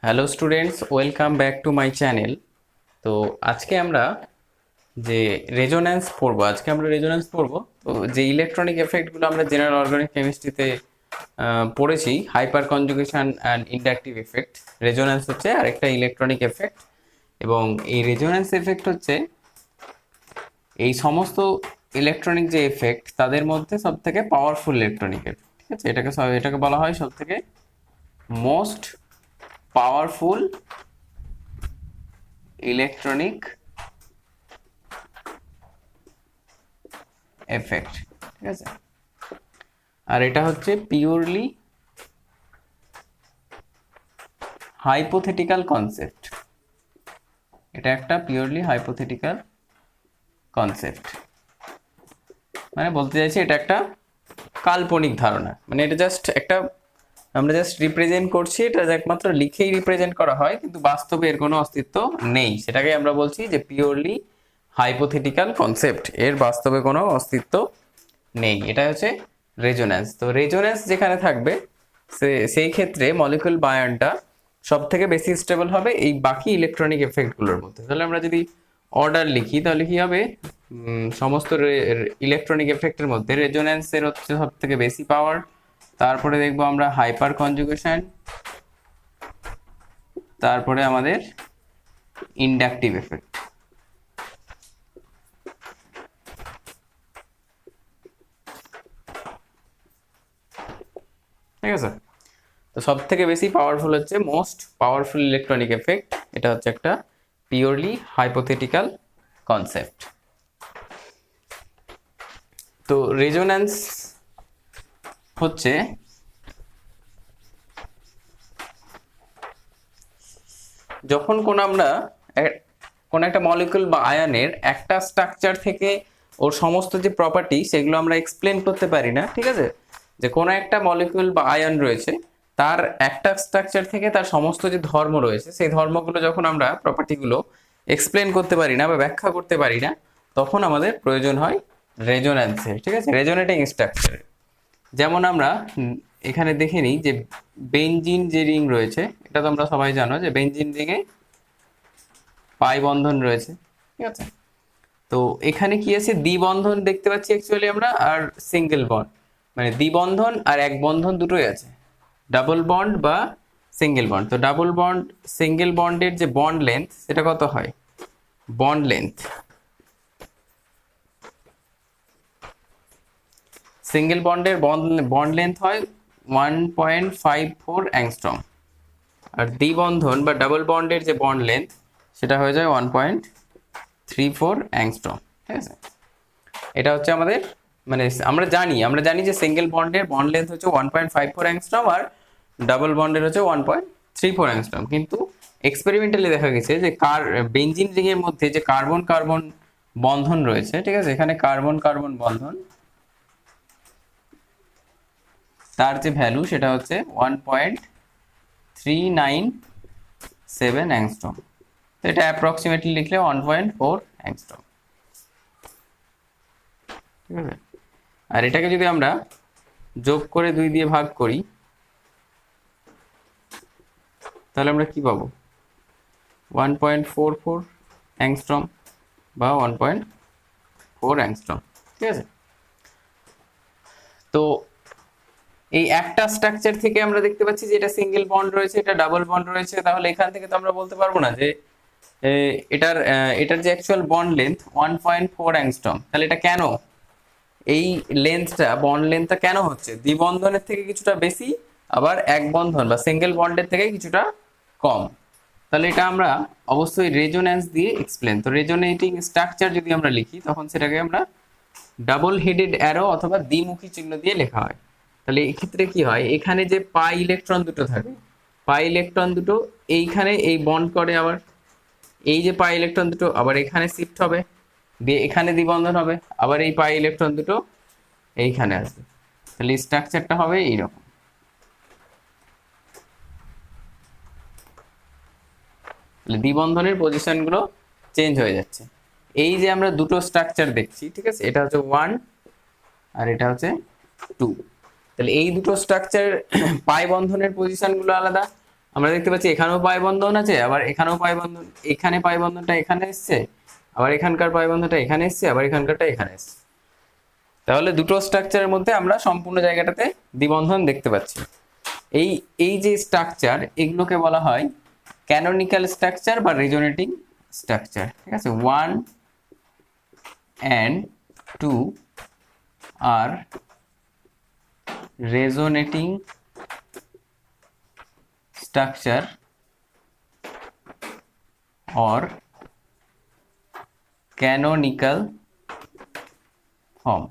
Hello students, welcome back to my channel. তো আজকে আমরা যে রেজোন্যান্স পড়বো। তো যে ইলেকট্রনিক এফেক্টগুলো আমরা জেনারেল অর্গানিক কেমিস্ট্রিতে পড়েছি, hyper conjugation and inductive effect. Resonance হচ্ছে আরেকটা ইলেকট্রনিক এফেক্ট, এবং এই রেজোন্যান্স এফেক্ট হচ্ছে এই সমস্ত ইলেকট্রনিক যে এফেক্ট তাদের মধ্যে সব থেকে পাওয়ারফুল ইলেকট্রনিক এফেক্ট। ঠিক আছে, এটাকে বলা হয় সব থেকে মোস্ট পাওয়ারফুল ইলেকট্রনিক এফেক্ট। ঠিক আছে, আর এটা হচ্ছে পিওরলি হাইপোথেটিক্যাল কনসেপ্ট। এটা একটা পিওরলি হাইপোথেটিক্যাল কনসেপ্ট, মানে বলতে চাইছি এটা একটা কাল্পনিক ধারণা। মানে এটা আমরা জাস্ট রিপ্রেজেন্ট করছি, এটা একমাত্র লিখেই রিপ্রেজেন্ট করা হয়, কিন্তু বাস্তবে এর কোনো অস্তিত্ব নেই। সেটাকে আমরা বলছি যে পিওরলি হাইপোথেটিক্যাল কনসেপ্ট, এর বাস্তবে কোনো অস্তিত্ব নেই। এটা হচ্ছে রেজোন্যান্স। তো রেজোন্যান্স যেখানে থাকবে সেই ক্ষেত্রে মলিকুল বায়নটা সব থেকে বেশি স্টেবল হবে এই বাকি ইলেকট্রনিক এফেক্টগুলোর মধ্যে। তাহলে আমরা যদি অর্ডার লিখি তাহলে কি হবে, সমস্ত ইলেকট্রনিক এফেক্টের মধ্যে রেজোন্যান্সের হচ্ছে সব থেকে বেশি পাওয়ার। তারপরে দেখবো আমরা হাইপার কনজুগেশন, তারপরে আমাদের ইন্ডাকটিভ এফেক্ট। ঠিক আছে, তো সব থেকে বেশি পাওয়ারফুল হচ্ছে মোস্ট পাওয়ারফুল ইলেকট্রনিক এফেক্ট। এটা হচ্ছে একটা পিওরলি হাইপোথেটিক্যাল কনসেপ্ট। তো রেজোন্যান্স হচ্ছে যখন কোন একটা মলিকুল বা আয়নের একটা স্ট্রাকচার থেকে ওর সমস্ত যে প্রপার্টি সেগুলো আমরা এক্সপ্লেন করতে পারি না। ঠিক আছে, যে কোনো একটা মলিকুল বা আয়ন রয়েছে, তার একটা স্ট্রাকচার থেকে তার সমস্ত যে ধর্ম রয়েছে সেই ধর্মগুলো যখন আমরা প্রপার্টিগুলো এক্সপ্লেন করতে পারি না বা ব্যাখ্যা করতে পারি না, তখন আমাদের প্রয়োজন হয় রেজোন্যান্সের। ঠিক আছে, রেজোনেটিং স্ট্রাকচারের। যেমন আমরা এখানে দেখে নিই যে বেনজিন যে রিং রয়েছে, এটা তোমরা সবাই জানো যে বেনজিন রিংয়ে পাই বন্ধন রয়েছে। ঠিক আছে, তো এখানে কি আছে, দ্বিবন্ধন দেখতে পাচ্ছি অ্যাকচুয়ালি আমরা, আর সিঙ্গেল বন্ড, মানে দ্বিবন্ধন আর এক বন্ধন দুটোই আছে, ডাবল বন্ড বা সিঙ্গেল বন্ড। তো ডাবল বন্ড সিঙ্গেল বন্ডের যে বন্ড লেন্থ সেটা কত হয়, বন্ড লেন্থ সিঙ্গেল বন্ডের বন্ড লেন্থ হয় 1.54 অ্যাংস্ট্রম, আর দ্বিবন্ধন বা ডাবল বন্ডের যে বন্ড লেন্থ সেটা হয়ে যায় 1.34 অ্যাংস্ট্রম। ঠিক আছে, এটা হচ্ছে আমাদের, মানে আমরা জানি যে সিঙ্গেল বন্ডের বন্ড লেন্থ হচ্ছে 1.54 অ্যাংস্ট্রম আর ডাবল বন্ডের হচ্ছে 1.34 অ্যাংস্ট্রম। কিন্তু এক্সপেরিমেন্টালি দেখা গেছে যে বেনজিন রিং এর মধ্যে যে কার্বন কার্বন বন্ধন রয়েছে, ঠিক আছে, এখানে কার্বন কার্বন বন্ধন, তার যে ভ্যালু সেটা হচ্ছে 1.397 অ্যাংস্ট্রম। তো এটা অ্যাপ্রক্সিমেটলি লিখলে 1.4 অ্যাংস্ট্রম। ঠিক আছে, আর এটাকে যদি আমরা যোগ করে 2 দিয়ে ভাগ করি তাহলে আমরা কি পাবো, 1.44 অ্যাংস্ট্রম বা 1.4 অ্যাংস্ট্রম। ঠিক আছে, তো এই একটা স্ট্রাকচার থেকে আমরা দেখতে পাচ্ছি যে এটা সিঙ্গেল বন্ড রয়েছে, এটা ডাবল বন্ড রয়েছে। তাহলে এখান থেকে তো আমরা বলতে পারবো না যে এটার যে অ্যাকচুয়াল বন্ড লেন্থ 1.4 অ্যাংস্ট্রম। তাহলে এটা কেন, এই লেন্থটা বন্ড লেন্থটা কেন হচ্ছে দ্বিবন্ধনের থেকে কিছুটা বেশি, আবার এক বন্ধন বা সিঙ্গেল বন্ডের থেকে কিছুটা কম। তাহলে এটা আমরা অবশ্যই রেজোন্যান্স দিয়ে এক্সপ্লেন। তো রেজোনেটিং স্ট্রাকচার যদি আমরা লিখি তখন সেটাকে আমরা ডাবল হেডেড অ্যারো অথবা দ্বিমুখী চিহ্ন দিয়ে লেখা হয়। তাহলে এক্ষেত্রে কি হয়, এখানে যে পাই ইলেকট্রন দুটো থাকে, পাই ইলেকট্রন দুটো এইখানে এই বন্ড করে, আবার এই যে পাই ইলেকট্রন দুটো আবার এখানে শিফট হবে, দিয়ে এখানে দ্বিবন্ধন হবে, আবার এই পাই ইলেকট্রন দুটো এইখানে আসবে। তাহলে স্ট্রাকচারটা হবে এইরকম। তাহলে দ্বিবন্ধনের পজিশনগুলো চেঞ্জ হয়ে যাচ্ছে। এই যে আমরা দুটো স্ট্রাকচার দেখছি, ঠিক আছে, এটা হচ্ছে 1 আর এটা হচ্ছে 2। তাহলে এই দুটো স্ট্রাকচার পাই বন্ধনের পজিশনগুলো আলাদা, আমরা দেখতে পাচ্ছি এখানেও পাই বন্ধন আছে, আবার এখানেও পাই বন্ধন, এখানে পাই বন্ধনটা এখানে এসছে, আবার এখানকার পাই বন্ধনটা এখানে এসছে, আবার এখানকারটা এখানে এসছে। তাহলে দুটো স্ট্রাকচারের মধ্যে আমরা সম্পূর্ণ জায়গাটাতে দ্বিবন্ধন দেখতে পাচ্ছি। এই এই যে স্ট্রাকচার, এগুলোকে বলা হয় ক্যানোনিক্যাল স্ট্রাকচার বা রেজোনেটিং স্ট্রাকচার। ঠিক আছে, 1 and 2 R resonating structure or canonical form।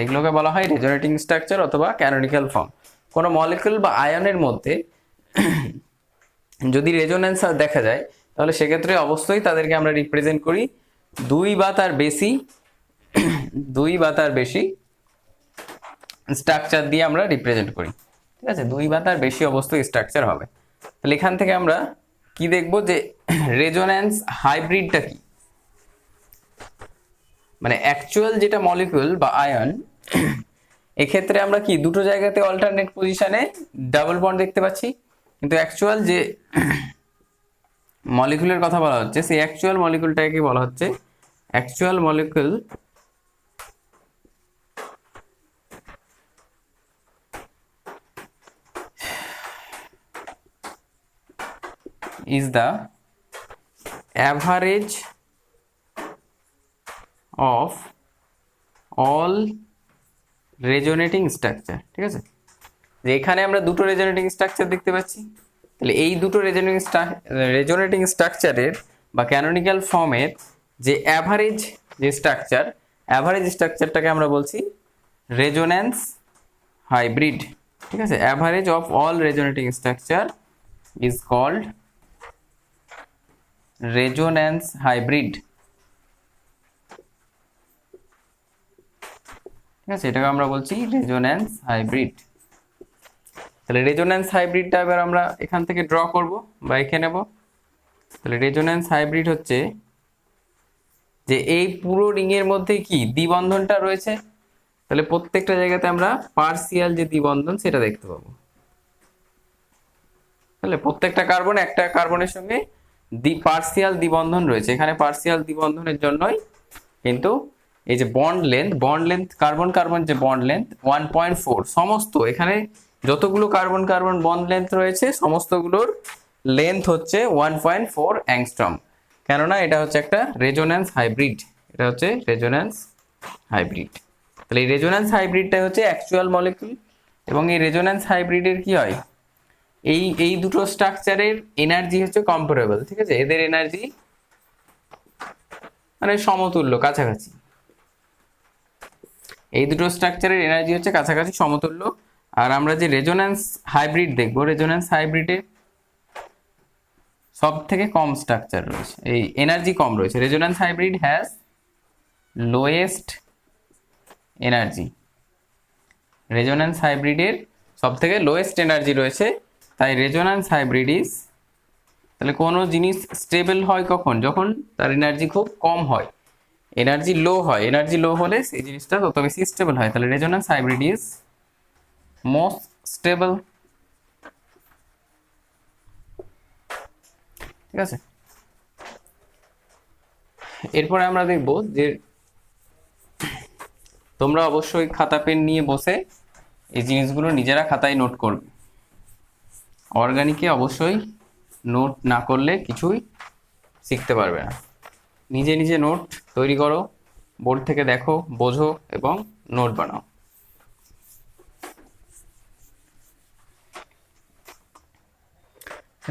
এগুলোকে বলা হয় রেজোনেটিং স্ট্রাকচার অথবা ক্যানোনিক্যাল ফর্ম। কোনো মলিকিউল বা আয়নের মধ্যে যদি রেজোনেন্স দেখা যায়, তাহলে সেক্ষেত্রে অবশ্যই তাদেরকে আমরা রিপ্রেজেন্ট করি দুই বা তার বেশি স্ট্রাকচার দিয়ে আমরা রিপ্রেজেন্ট করি। ঠিক আছে, দুই বা তার বেশি অবশ্যই স্ট্রাকচার হবে। তাহলে এখান থেকে আমরা কি দেখব যে রেজোন্যান্স হাইব্রিডটা কি, মানে অ্যাকচুয়াল যেটা মলিকিউল বা আয়ন, এক্ষেত্রে আমরা কি দুটো জায়গাতে অল্টারনেট পজিশনে ডাবল বন্ড দেখতে পাচ্ছি, কিন্তু অ্যাকচুয়াল যে মলিকিউলের কথা বলা হচ্ছে সেই অ্যাকচুয়াল মলিকিউলটাকে বলা হচ্ছে actual molecule is the average of all resonating structure। ঠিক আছে, যে এখানে আমরা দুটো রেজোনেটিং স্ট্রাকচার দেখতে পাচ্ছি, তাহলে এই দুটো রেজোনেটিং স্ট্রাকচারের বা ক্যানোনিক্যাল ফর্মের যে অ্যাভারেজ যে স্ট্রাকচারটাকে আমরা বলছি রেজোন্যান্স হাইব্রিড। ঠিক আছে, average of all resonating structure is called resonance hybrid. ঠিক আছে, এটাকে আমরা বলছি রেজোন্যান্স হাইব্রিড। তাহলে রেজোন্যান্স হাইব্রিডটা এবার আমরা এখান থেকে ড্র করব বা এঁকে নেব। তাহলে রেজোন্যান্স হাইব্রিড হচ্ছে যে এই পুরো রিং এর মধ্যে কি দ্বিবন্ধনটা রয়েছে, তাহলে প্রত্যেকটা জায়গাতে আমরা পার্সিয়াল যে দ্বিবন্ধন সেটা দেখতে পাবো। তাহলে প্রত্যেকটা কার্বন একটা কার্বনের সঙ্গে পার্সিয়াল দ্বিবন্ধন রয়েছে। এখানে পার্সিয়াল দ্বিবন্ধনের জন্যই কিন্তু এই যে বন্ড লেন্থ কার্বন কার্বন যে বন্ড লেন্থ 1.4, সমস্ত এখানে যতগুলো কার্বন কার্বন বন্ড লেন্থ রয়েছে সমস্তগুলোর লেন্থ হচ্ছে 1.4 অ্যাংস্ট্রম, কেননা এটা হচ্ছে একটা রেজোন্যান্স হাইব্রিড। এটা হচ্ছে রেজোন্যান্স হাইব্রিড। তাহলে এই রেজোন্যান্স হাইব্রিডটা হচ্ছে অ্যাকচুয়াল মলিকিউল, এবং এই রেজোন্যান্স হাইব্রিডের কি হয়, এই দুটো স্ট্রাকচারের এনার্জি হচ্ছে কম্পারেবল। ঠিক আছে, এদের এনার্জি মানে সমতুল্য, কাছাকাছি। এই দুটো স্ট্রাকচারের এনার্জি হচ্ছে কাছাকাছি সমতুল্য। আর আমরা যে রেজোন্যান্স হাইব্রিড দেখবো, রেজোন্যান্স হাইব্রিডে সব থেকে কম স্ট্রাকচার রয়েছে, এই এনার্জি কম রয়েছে। Resonance hybrid has lowest energy. Resonance হাইব্রিডের সব থেকে লোয়েস্ট এনার্জি রয়েছে, তাই রেজোন্যান্স হাইব্রিড ইজ, তাহলে কোনো জিনিস স্টেবল হয় কখন, যখন তার এনার্জি খুব কম হয়, এনার্জি লো হয়, এনার্জি লো হলে সেই জিনিসটা তত বেশি স্টেবল হয়। তাহলে resonance hybrid is most stable. ঠিক আছে, এরপরে আমরা দেখব যে তোমরা অবশ্যই খাতা পেন নিয়ে বসে এই জিনিসগুলো নিজেরা খাতায় নোট করবে। অর্গানিকে অবশ্যই নোট না করলে কিছুই শিখতে পারবে না। নিজে নিজে নোট তৈরি করো, বোর্ড থেকে দেখো, বোঝো এবং নোট বানাও।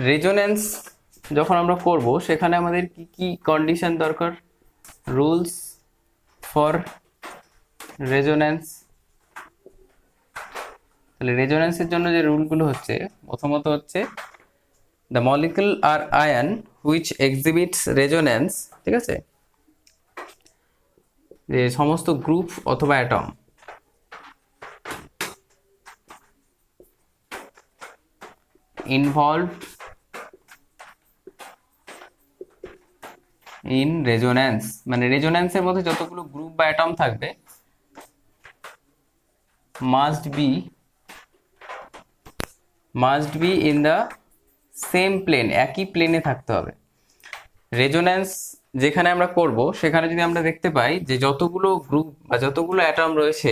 রেজোন্যান্স যখন আমরা করব সেখানে আমাদের কি কি কন্ডিশন দরকার, রুলস ফর রেজোন্যান্স। তাহলে রেজোন্যান্সের জন্য যে রুলগুলো হচ্ছে, প্রথমত হচ্ছে দ্য মলিকুল আর আয়ন হুইচ এক্সিবিটস রেজোন্যান্স। ঠিক আছে, যে সমস্ত গ্রুপ অথবা অ্যাটম ইনভলভড ইন রেজোন্যান্স, মানে রেজোন্যান্সের মধ্যে যতগুলো গ্রুপ বা অ্যাটম থাকবে must be in the same plane, একই প্লেনে থাকতে হবে। রেজোন্যান্স যেখানে আমরা করব সেখানে যদি আমরা দেখতে পাই যে যতগুলো গ্রুপ বা যতগুলো অ্যাটম রয়েছে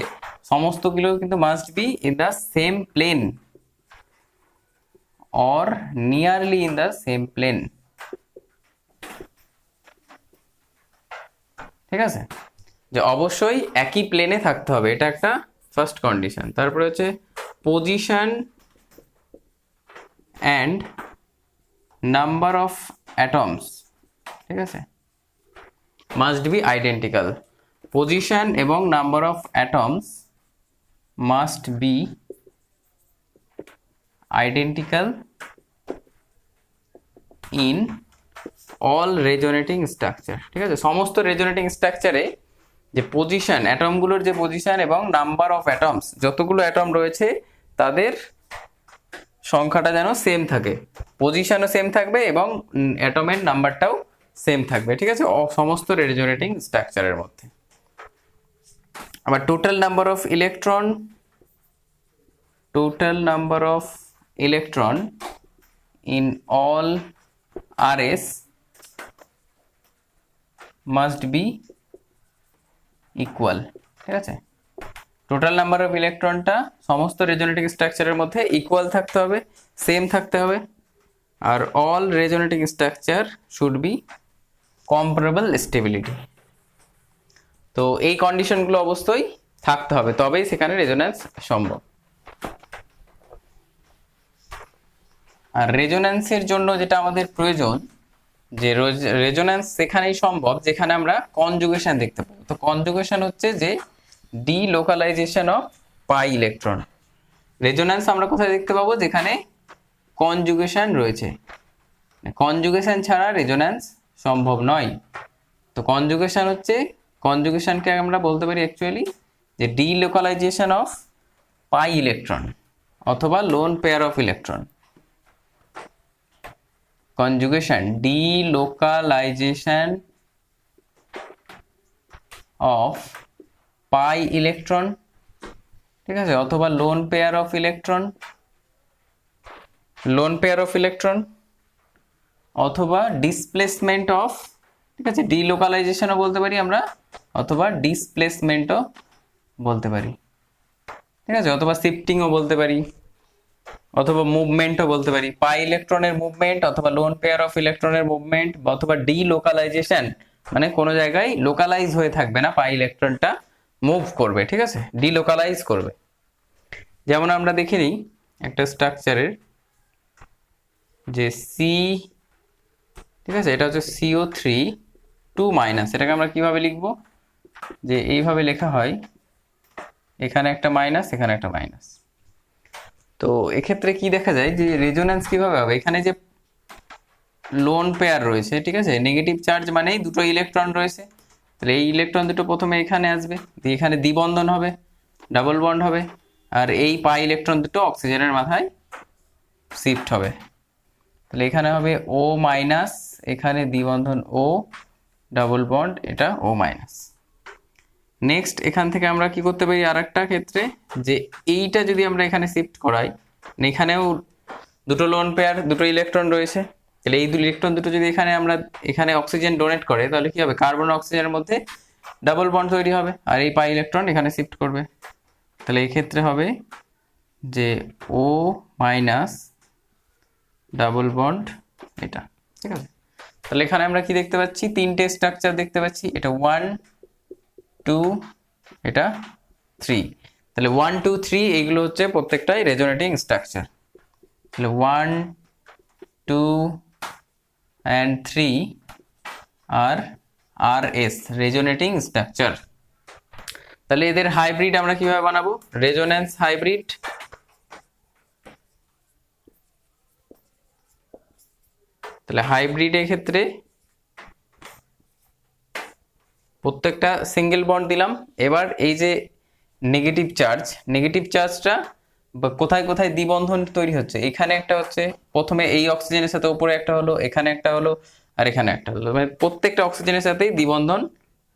সমস্তগুলো কিন্তু must be in the same plane or nearly in the same plane. ঠিক আছে, যে অবশ্যই একই প্লেনে থাকতে হবে, এটা একটা ফার্স্ট কন্ডিশন। তারপরে হচ্ছে position and number of atoms, ঠিক আছে, মাস্ট বি আইডেন্টিক্যাল। পজিশন এবং number of atoms must be identical in all resonating structure. ঠিক আছে, সমস্ত রেজোনেটিং স্ট্রাকচারে যে পজিশন, অ্যাটমগুলোর যে পজিশন এবং নাম্বার অফ অ্যাটমস, যতগুলো অ্যাটম রয়েছে তাদের সংখ্যাটা যেন সেম থাকে, পজিশনও সেম থাকবে এবং অ্যাটমের নাম্বারটাও সেম থাকবে। ঠিক আছে, সমস্ত রেজোনেটিং স্ট্রাকচারের মধ্যে। আবার total number of electron, total number of electron in all RS must be equal. ঠিক আছে, টোটাল নাম্বার অফ ইলেকট্রনটা সমস্ত রেজোনেটিং স্ট্রাকচারের মধ্যে ইকুয়াল থাকতে হবে, সেম থাকতে হবে। আর all resonating structure should be comparable stability. তো এই কন্ডিশনগুলো অবশ্যই থাকতে হবে, তবেই সেখানে রেজোন্যান্স সম্ভব। আর রেজোন্যান্সের জন্য যেটা আমাদের প্রয়োজন, যে রেজোন্যান্স সেখানেই সম্ভব যেখানে আমরা কনজুগেশন দেখতে পাবো। তো কনজুগেশন হচ্ছে যে delocalisation of pi electron. Resonance আমরা কোথায় দেখতে পাবো? যেখানে কনজুগেশন রয়েছে, কনজুগেশন ছাড়া রেজোন্যান্স সম্ভব নয়। তো কনজুগেশন হচ্ছে, কনজুগেশনকে আমরা বলতে পারি অ্যাকচুয়ালি যে ডিলোকালাইজেশন অফ পাই ইলেকট্রন অথবা lone pair of electron. Conjugation delocalisation of pi electron, ঠিক আছে, অথবা lone pair of electron, lone pair of electron, অথবা ডিসপ্লেসমেন্ট অফ, ঠিক আছে, ডিলোকালাইজেশনও বলতে পারি আমরা, অথবা ডিসপ্লেসমেন্টও বলতে পারি। ঠিক আছে, অথবা শিফটিংও বলতে পারি, অথবা মুভমেন্টও বলতে পারি। পাই ইলেকট্রনের মুভমেন্ট অথবা লোন পেয়ার অফ ইলেকট্রনের মুভমেন্ট, অথবা ডিলোকালাইজেশন, মানে কোনো জায়গায় লোকালাইজ হয়ে থাকবে না, পাই ইলেকট্রনটা মুভ করবে, ঠিক আছে, ডিলোকালাইজ করবে। যেমন আমরা দেখে নিই একটা স্ট্রাকচারের যে সি, ঠিক আছে, এটা হচ্ছে CO3 2-, এটাকে আমরা কিভাবে লিখব? যে এইভাবে লেখা হয়, এখানে একটা মাইনাস, এখানে একটা মাইনাস। তো এক্ষেত্রে কি দেখা যায় যে রেজোন্যান্স কিভাবে হবে? এখানে যে লোন পেয়ার রয়েছে, ঠিক আছে, নেগেটিভ চার্জ মানেই দুটো ইলেকট্রন রয়েছে, তাহলে এই ইলেকট্রন দুটো প্রথমে এখানে আসবে, দিয়ে এখানে দ্বিবন্ধন হবে, ডাবল বন্ড হবে, আর এই পাই ইলেকট্রন দুটো অক্সিজেনের মাথায় শিফট হবে। তাহলে এখানে হবে O-, এখানে দ্বিবন্ধন O, ডাবল বন্ড, এটা O-। নেক্সট এখান থেকে আমরা কি করতে পারি আর একটা ক্ষেত্রে, যে এইটা যদি আমরা এখানে শিফট করাই, এখানেও দুটো লোন পেয়ার, দুটো ইলেকট্রন রয়েছে, তাহলে এই দুটো ইলেকট্রন দুটো যদি এখানে আমরা এখানে অক্সিজেন ডোনেট করে, তাহলে কি হবে? কার্বন অক্সিজেনের মধ্যে ডাবল বন্ড তৈরি হবে, আর এই পাই ইলেকট্রন এখানে শিফট করবে। তাহলে এই ক্ষেত্রে হবে যে O-, ডাবল বন্ড, এটা, ঠিক আছে। তাহলে এখানে আমরা কি দেখতে পাচ্ছি? তিনটে স্ট্রাকচার দেখতে পাচ্ছি, এটা 1, 2, এটা 3। তাহলে 1, 2, 3 এইগুলো হচ্ছে প্রত্যেকটাই রেজোনেটিং স্ট্রাকচার। তাহলে 1, 2 and 3 আর RS রেজোনেটিং স্ট্রাকচার। তাহলে এদের হাইব্রিড আমরা কিভাবে বানাবো? Resonance hybrid. তাহলে হাইব্রিডের ক্ষেত্রে প্রত্যেকটা সিঙ্গেল বন্ড দিলাম। এবার এই যে নেগেটিভ চার্জটা কোথায় কোথায় দ্বিবন্ধন তৈরি হচ্ছে? এখানে একটা হচ্ছে, প্রথমে এই অক্সিজেনের সাথে উপরে একটা হলো, এখানে একটা হলো, আর এখানে একটা হলো, মানে প্রত্যেকটা অক্সিজেনের সাথেই দ্বিবন্ধন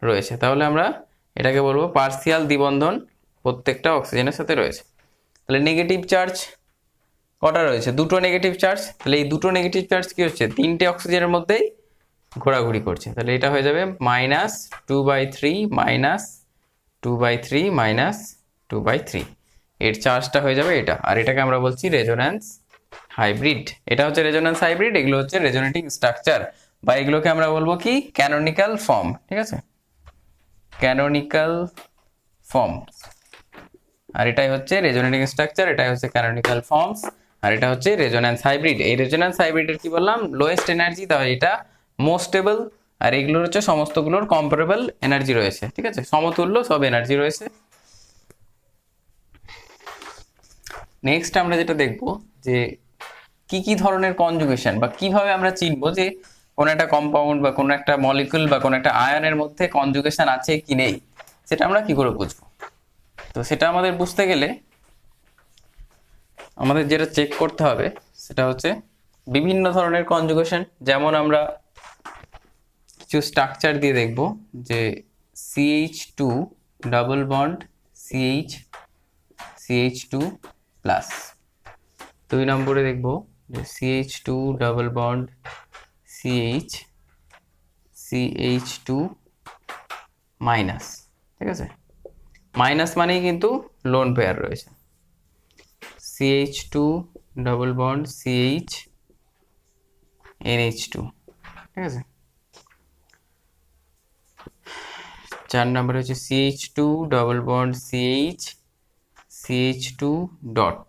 রয়েছে। তাহলে আমরা এটাকে বলবো পার্সিয়াল দ্বিবন্ধন প্রত্যেকটা অক্সিজেনের সাথে রয়েছে। তাহলে নেগেটিভ চার্জ কটা রয়েছে? দুটো নেগেটিভ চার্জ। তাহলে এই দুটো নেগেটিভ চার্জ কি হচ্ছে? তিনটে অক্সিজেনের মধ্যেই ঘোরাঘুরি করছে। তাহলে এটা হয়ে যাবে -2/3 -2/3 -2/3। এর চার্জটা হয়ে যাবে এটা। আর এটাকে আমরা বলছি রেজোন্যান্স হাইব্রিড। এটা হচ্ছে রেজোন্যান্স হাইব্রিড, এগুলো হচ্ছে রেজোনেটিং স্ট্রাকচার, বা এগুলোকে আমরা বলবো কি ক্যানোনিক্যাল ফর্ম। ঠিক আছে, ক্যানোনিক্যাল ফর্ম। আর এটাই হচ্ছে রেজোনেটিং স্ট্রাকচার, এটাই হচ্ছে ক্যানোনিক্যাল ফর্মস, আর এটা হচ্ছে রেজোন্যান্স হাইব্রিড। এই রেজোন্যান্স হাইব্রিডের কি বললাম? লোয়েস্ট এনার্জি, তাহলে এটা মোস্ট স্টেবল। আর এগুলোর হচ্ছে সমস্তগুলোর কম্পারেবল এনার্জি রয়েছে। ঠিক আছে, সমতুল্য সব এনার্জি রয়েছে। নেক্সট আমরা যেটা দেখব যে কি কি ধরনের কনজুগেশন, বা কিভাবে আমরা চিনবো যে কোন একটা কম্পাউন্ড বা কোন একটা মলিকুল বা কোন একটা আয়নের মধ্যে কনজুগেশন আছে কি নেই, সেটা আমরা কি করে বুঝবো? তো সেটা আমাদের বুঝতে গেলে আমাদের যেটা চেক করতে হবে সেটা হচ্ছে বিভিন্ন ধরনের কনজুগেশন। যেমন আমরা কিছু স্ট্রাকচার দিয়ে দেখব যে CH2 double bond CH2 plus. 2 নম্বরে দেখব যে CH2 double bond CH2 minus. ঠিক আছে, মাইনাস মানেই কিন্তু লোন পেয়ার রয়েছে। CH2 double bond NH2। ঠিক আছে, 4 নম্বরে হচ্ছে CH2 double bond CH2 dot.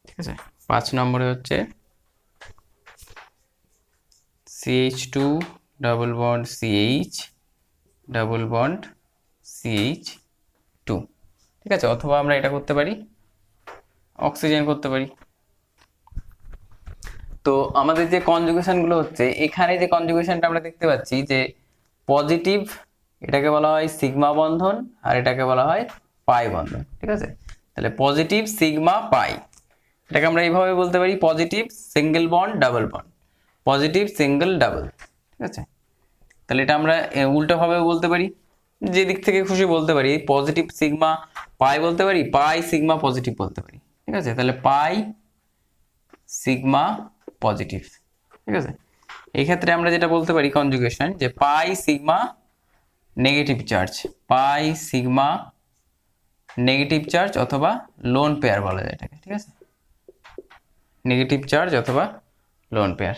ঠিক আছে, 5 নম্বরে হচ্ছে CH2 double bond double bond CH2। ঠিক আছে, অথবা আমরা এটা করতে পারি, অক্সিজেন করতে পারি। তো আমাদের যে কনজুগেশনগুলো হচ্ছে, এখানে যে কনজুগেশনটা আমরা দেখতে পাচ্ছি যে পজিটিভ, এটাকে বলা হয় সিগমা বন্ধন, আর এটাকে বলা হয় পাই বন্ধন। ঠিক আছে, তাহলে পজিটিভ সিগমা পাই, এটাকে আমরা এইভাবে বলতে পারি positive single bond double bond, positive single double. ঠিক আছে, তাহলে এটা আমরা উল্টোভাবেও বলতে পারি, যে দিক থেকে খুশি বলতে পারি। পজিটিভ সিগমা পাই বলতে পারি, পাই সিগমা পজিটিভ বলতে পারি। ঠিক আছে, তাহলে পাই সিগমা পজিটিভ। ঠিক আছে, এই ক্ষেত্রে আমরা যেটা বলতে পারি কনজুগেশন, যে পাই সিগমা নেগেটিভ চার্জ, পাই সিগমা নেগেটিভ চার্জ অথবা লোন পেয়ার বলা যায় এটাকে। ঠিক আছে, নেগেটিভ চার্জ অথবা লোন পেয়ার।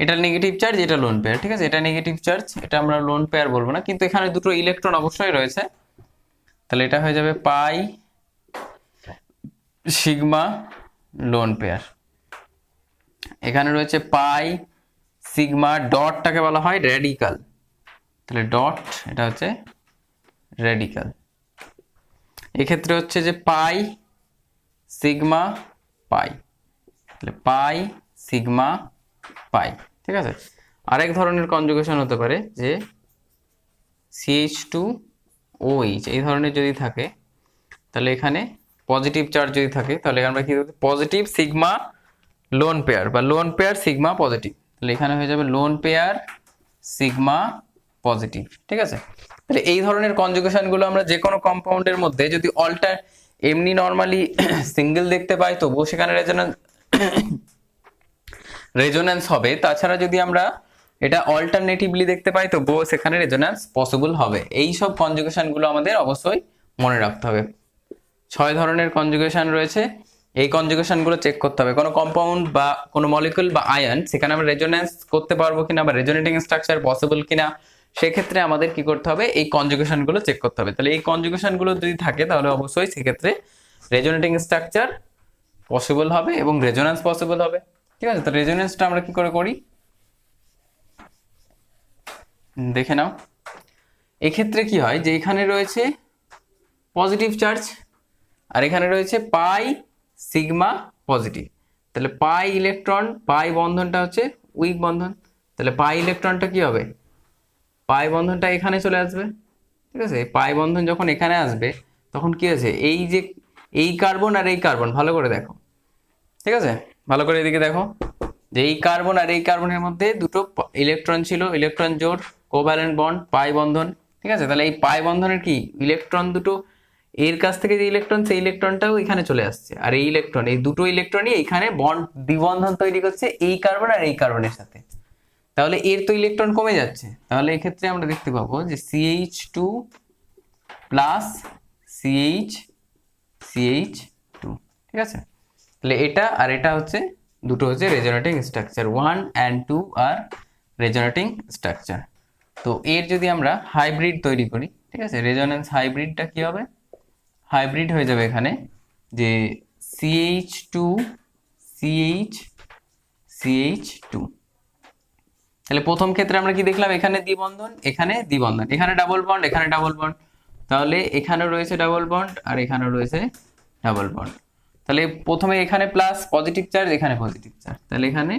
এটা নেগেটিভ চার্জ, এটা লোন পেয়ার। ঠিক আছে, এটা নেগেটিভ চার্জ, এটা আমরা লোন পেয়ার বলবো না, কিন্তু এখানে দুটো ইলেকট্রন অবশ্যই রয়েছে। তাহলে এটা হয়ে যাবে পাই সিগমা লোন পেয়ার। এখানে রয়েছে পাই সিগমা ডটটাকে বলা হয় রেডিকাল। তাহলে ডট, এটা হচ্ছে রেডিকাল। এক্ষেত্রে হচ্ছে যে পাই সিগমা পাই, তাহলে পাই সিগমা পাই। ঠিক আছে, আরেক ধরনের কনজুগেশন হতে পারে যে CH2OH এই ধরনের যদি থাকে, তাহলে এখানে পজিটিভ চার্জ যদি থাকে, তাহলে আমরা কি বলতে, পজিটিভ সিগমা লোন পেয়ার বা লোন পেয়ার সিগমা পজিটিভ। তাহলে এখানে হয়ে যাবে লোন পেয়ার সিগমা পজিটিভ। ঠিক আছে, তাহলে এই ধরনের কনজুগেশনগুলো আমরা যে কোনো কম্পাউন্ডের মধ্যে যদি এমনি নর্মালি সিঙ্গেল দেখতে পাই, তবুও সেখানে রেজোন্যান্স হবে। তাছাড়া যদি আমরা এটা অল্টারনেটিভলি দেখতে পাই, তবুও সেখানে রেজোন্যান্স পসিবল হবে। এই সব কনজুগেশনগুলো আমাদের অবশ্যই মনে রাখতে হবে। 6 ধরনের কনজুগেশন রয়েছে, এই কনজুগেশনগুলো চেক করতে হবে। কোনো কম্পাউন্ড বা কোনো মলিকুল বা আয়ন, সেখানে আমরা রেজোন্যান্স করতে পারবো কিনা বা রেজোনেটিং স্ট্রাকচার পসিবল কিনা, সেক্ষেত্রে আমাদের কি করতে হবে, এই কনজুগেশনগুলো চেক করতে হবে। তাহলে এই কনজুগেশনগুলো যদি থাকে, তাহলে অবশ্যই সেক্ষেত্রে রেজোনেটিং স্ট্রাকচার পসিবল হবে এবং রেজোন্যান্স পসিবল হবে। ঠিক আছে, তো রেজোন্যান্সটা আমরা কি করে করি দেখে নাও। এক্ষেত্রে কি হয় যে এখানে রয়েছে পজিটিভ চার্জ আর এখানে রয়েছে পাই সিগমা পজিটিভ। তাহলে পাই ইলেকট্রন, পাই বন্ধনটা হচ্ছে উইক বন্ধন, তাহলে পাই ইলেকট্রনটা কি হবে, পাই বন্ধনটা এখানে চলে আসবে। ঠিক আছে, পাই বন্ধন যখন এখানে আসবে, তখন কি আছে, এই যে এই কার্বন আর এই কার্বন, ভালো করে দেখো। ঠিক আছে, ভালো করে এদিকে দেখো যে এই কার্বন আর এই কার্বনের মধ্যে দুটো ইলেকট্রন ছিল, ইলেকট্রন জোড় কোভ্যালেন্ট বন্ড পাই বন্ধন। ঠিক আছে, তাহলে এই পাই বন্ধনের কি ইলেকট্রন দুটো এর কাছ থেকে যে ইলেকট্রন সেই ইলেকট্রনটাও এখানে চলে আসছে, আর এই ইলেকট্রন, এই দুটো ইলেকট্রনই এখানে বন্ড দ্বিবন্ধন তৈরি করছে এই কার্বন আর এই কার্বনের সাথে। তাহলে এর তো ইলেকট্রন কমে যাচ্ছে, তাহলে এক্ষেত্রে আমরা দেখতে পাবো যে CH2 প্লাস CH2, ঠিক আছে। তাহলে এটা আর এটা হচ্ছে দুটো হচ্ছে রেজোনেটিং স্ট্রাকচার, 1 and 2 আর রেজোনেটিং স্ট্রাকচার। তো এর যদি আমরা হাইব্রিড তৈরি করি, ঠিক আছে, রেজোনেন্স হাইব্রিডটা কি হবে, হাইব্রিড হয়ে যাবে এখানে যে CH2 CH2। তাহলে প্রথম ক্ষেত্রে আমরা কি দেখলাম, এখানে দ্বিবন্ধন, এখানে দ্বিবন্ধন, এখানে ডাবল বন্ড, এখানে ডাবল বন্ড, তাহলে এখানেও রয়েছে ডাবল বন্ড আর এখানেও রয়েছে ডাবল বন্ড। তাহলে প্রথমে এখানে প্লাস পজিটিভ চার্জ, এখানে পজিটিভ চার্জ, তাহলে এখানে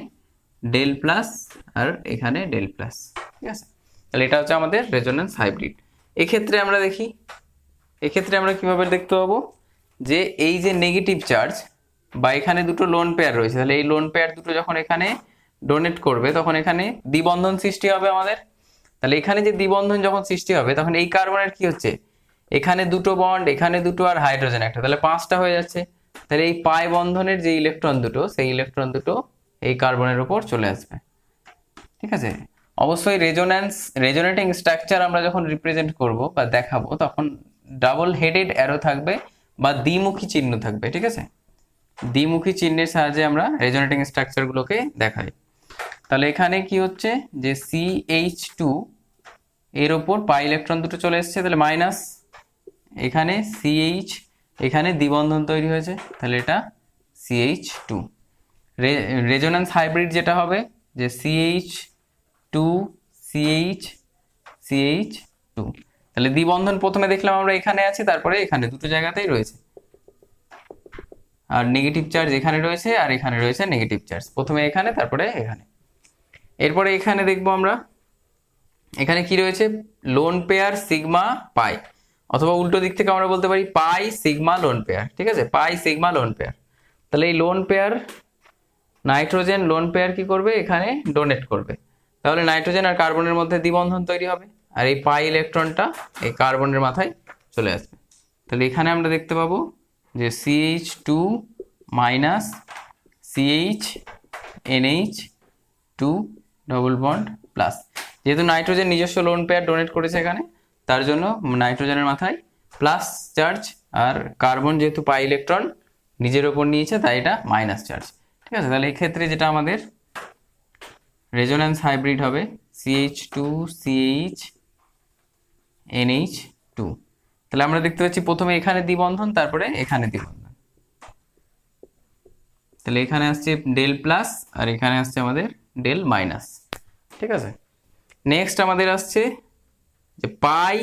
ডেল প্লাস আর এখানে ডেল প্লাস, ঠিক আছে। তাহলে এটা হচ্ছে আমাদের রেজোনেন্স হাইব্রিড। এক্ষেত্রে আমরা দেখি, এক্ষেত্রে আমরা কিভাবে দেখতে পাবো যে এই যে নেগেটিভ চার্জ বা এখানে দুটো লোন পেয়ার রয়েছে, তাহলে এই লোন পেয়ার দুটো যখন এখানে ডোনেট করবে তখন এখানে দ্বিবন্ধন সৃষ্টি হবে আমাদের। তাহলে এখানে যে দ্বিবন্ধন যখন সৃষ্টি হবে তখন এই কার্বনের কি হচ্ছে, এখানে দুটো বন্ড, এখানে দুটো আর হাইড্রোজেন একটা, তাহলে 5টা হয়ে যাচ্ছে। তাহলে এই পাই বন্ধনের যে ইলেকট্রন দুটো, সেই ইলেকট্রন দুটো এই কার্বনের উপর চলে আসবে, ঠিক আছে। অবশ্যই রেজোনেটিং স্ট্রাকচার আমরা যখন রিপ্রেজেন্ট করব বা দেখাবো তখন ডাবল হেডেড অ্যারো থাকবে বা দ্বিমুখী চিহ্ন থাকবে, ঠিক আছে। দ্বিমুখী চিহ্নের সাহায্যে আমরা রেজোনেটিং স্ট্রাকচারগুলোকে দেখাই। তাহলে এখানে কি হচ্ছে যে CH2 এর ওপর পাই ইলেকট্রন দুটো চলে এসেছে, তাহলে মাইনাস, এখানে CH, এখানে দ্বিবন্ধন তৈরি হয়েছে, তাহলে এটা CH2। রেজোন্যান্স হাইব্রিড যেটা হবে যে CH2 CH2। তাহলে দ্বিবন্ধন প্রথমে দেখলাম আমরা এখানে আছে, তারপরে এখানে দুটো জায়গাতেই রয়েছে, আর নেগেটিভ চার্জ এখানে রয়েছে আর এখানে রয়েছে নেগেটিভ চার্জ, প্রথমে এখানে তারপরে এখানে। এরপরে এখানে দেখবো আমরা এখানে কি রয়েছে, লোন পেয়ার সিগমা পাই, অথবা উল্টো দিক থেকে আমরা বলতে পারি পাই সিগমা লোন পেয়ার, ঠিক আছে, পাই সিগমা লোন পেয়ার। তাহলে এই lone pair nitrogen lone pair কি করবে, এখানে ডোনেট করবে, তাহলে নাইট্রোজেন আর কার্বনের মধ্যে দ্বিবন্ধন তৈরি হবে, আর এই পাই ইলেকট্রনটা এই কার্বনের মাথায় চলে আসবে। তাহলে এখানে আমরা দেখতে পাবো যে CH2 minus CHNH2 double bond plus, যেহেতু নাইট্রোজেন নিজস্ব লোন পেয়ার ডোনেট করেছে এখানে, তার জন্য নাইট্রোজেনের মাথায় প্লাস চার্জ, আর কার্বন যেহেতু পাই ইলেকট্রন নিজের ওপর নিয়েছে তাই এটা মাইনাস চার্জ, ঠিক আছে। তাহলে এই ক্ষেত্রে যেটা আমাদের রেজোন্যান্স হাইব্রিড হবে CH2 CHNH2। তাহলে আমরা দেখতে পাচ্ছি প্রথমে এখানে দ্বিবন্ধন, তারপরে এখানে দ্বিবন্ধন, তাহলে এখানে আসছে ডেল প্লাস আর এখানে আসছে আমাদের ডেল মাইনাস, ঠিক আছে। নেক্সট আমাদের আসছে যে পাই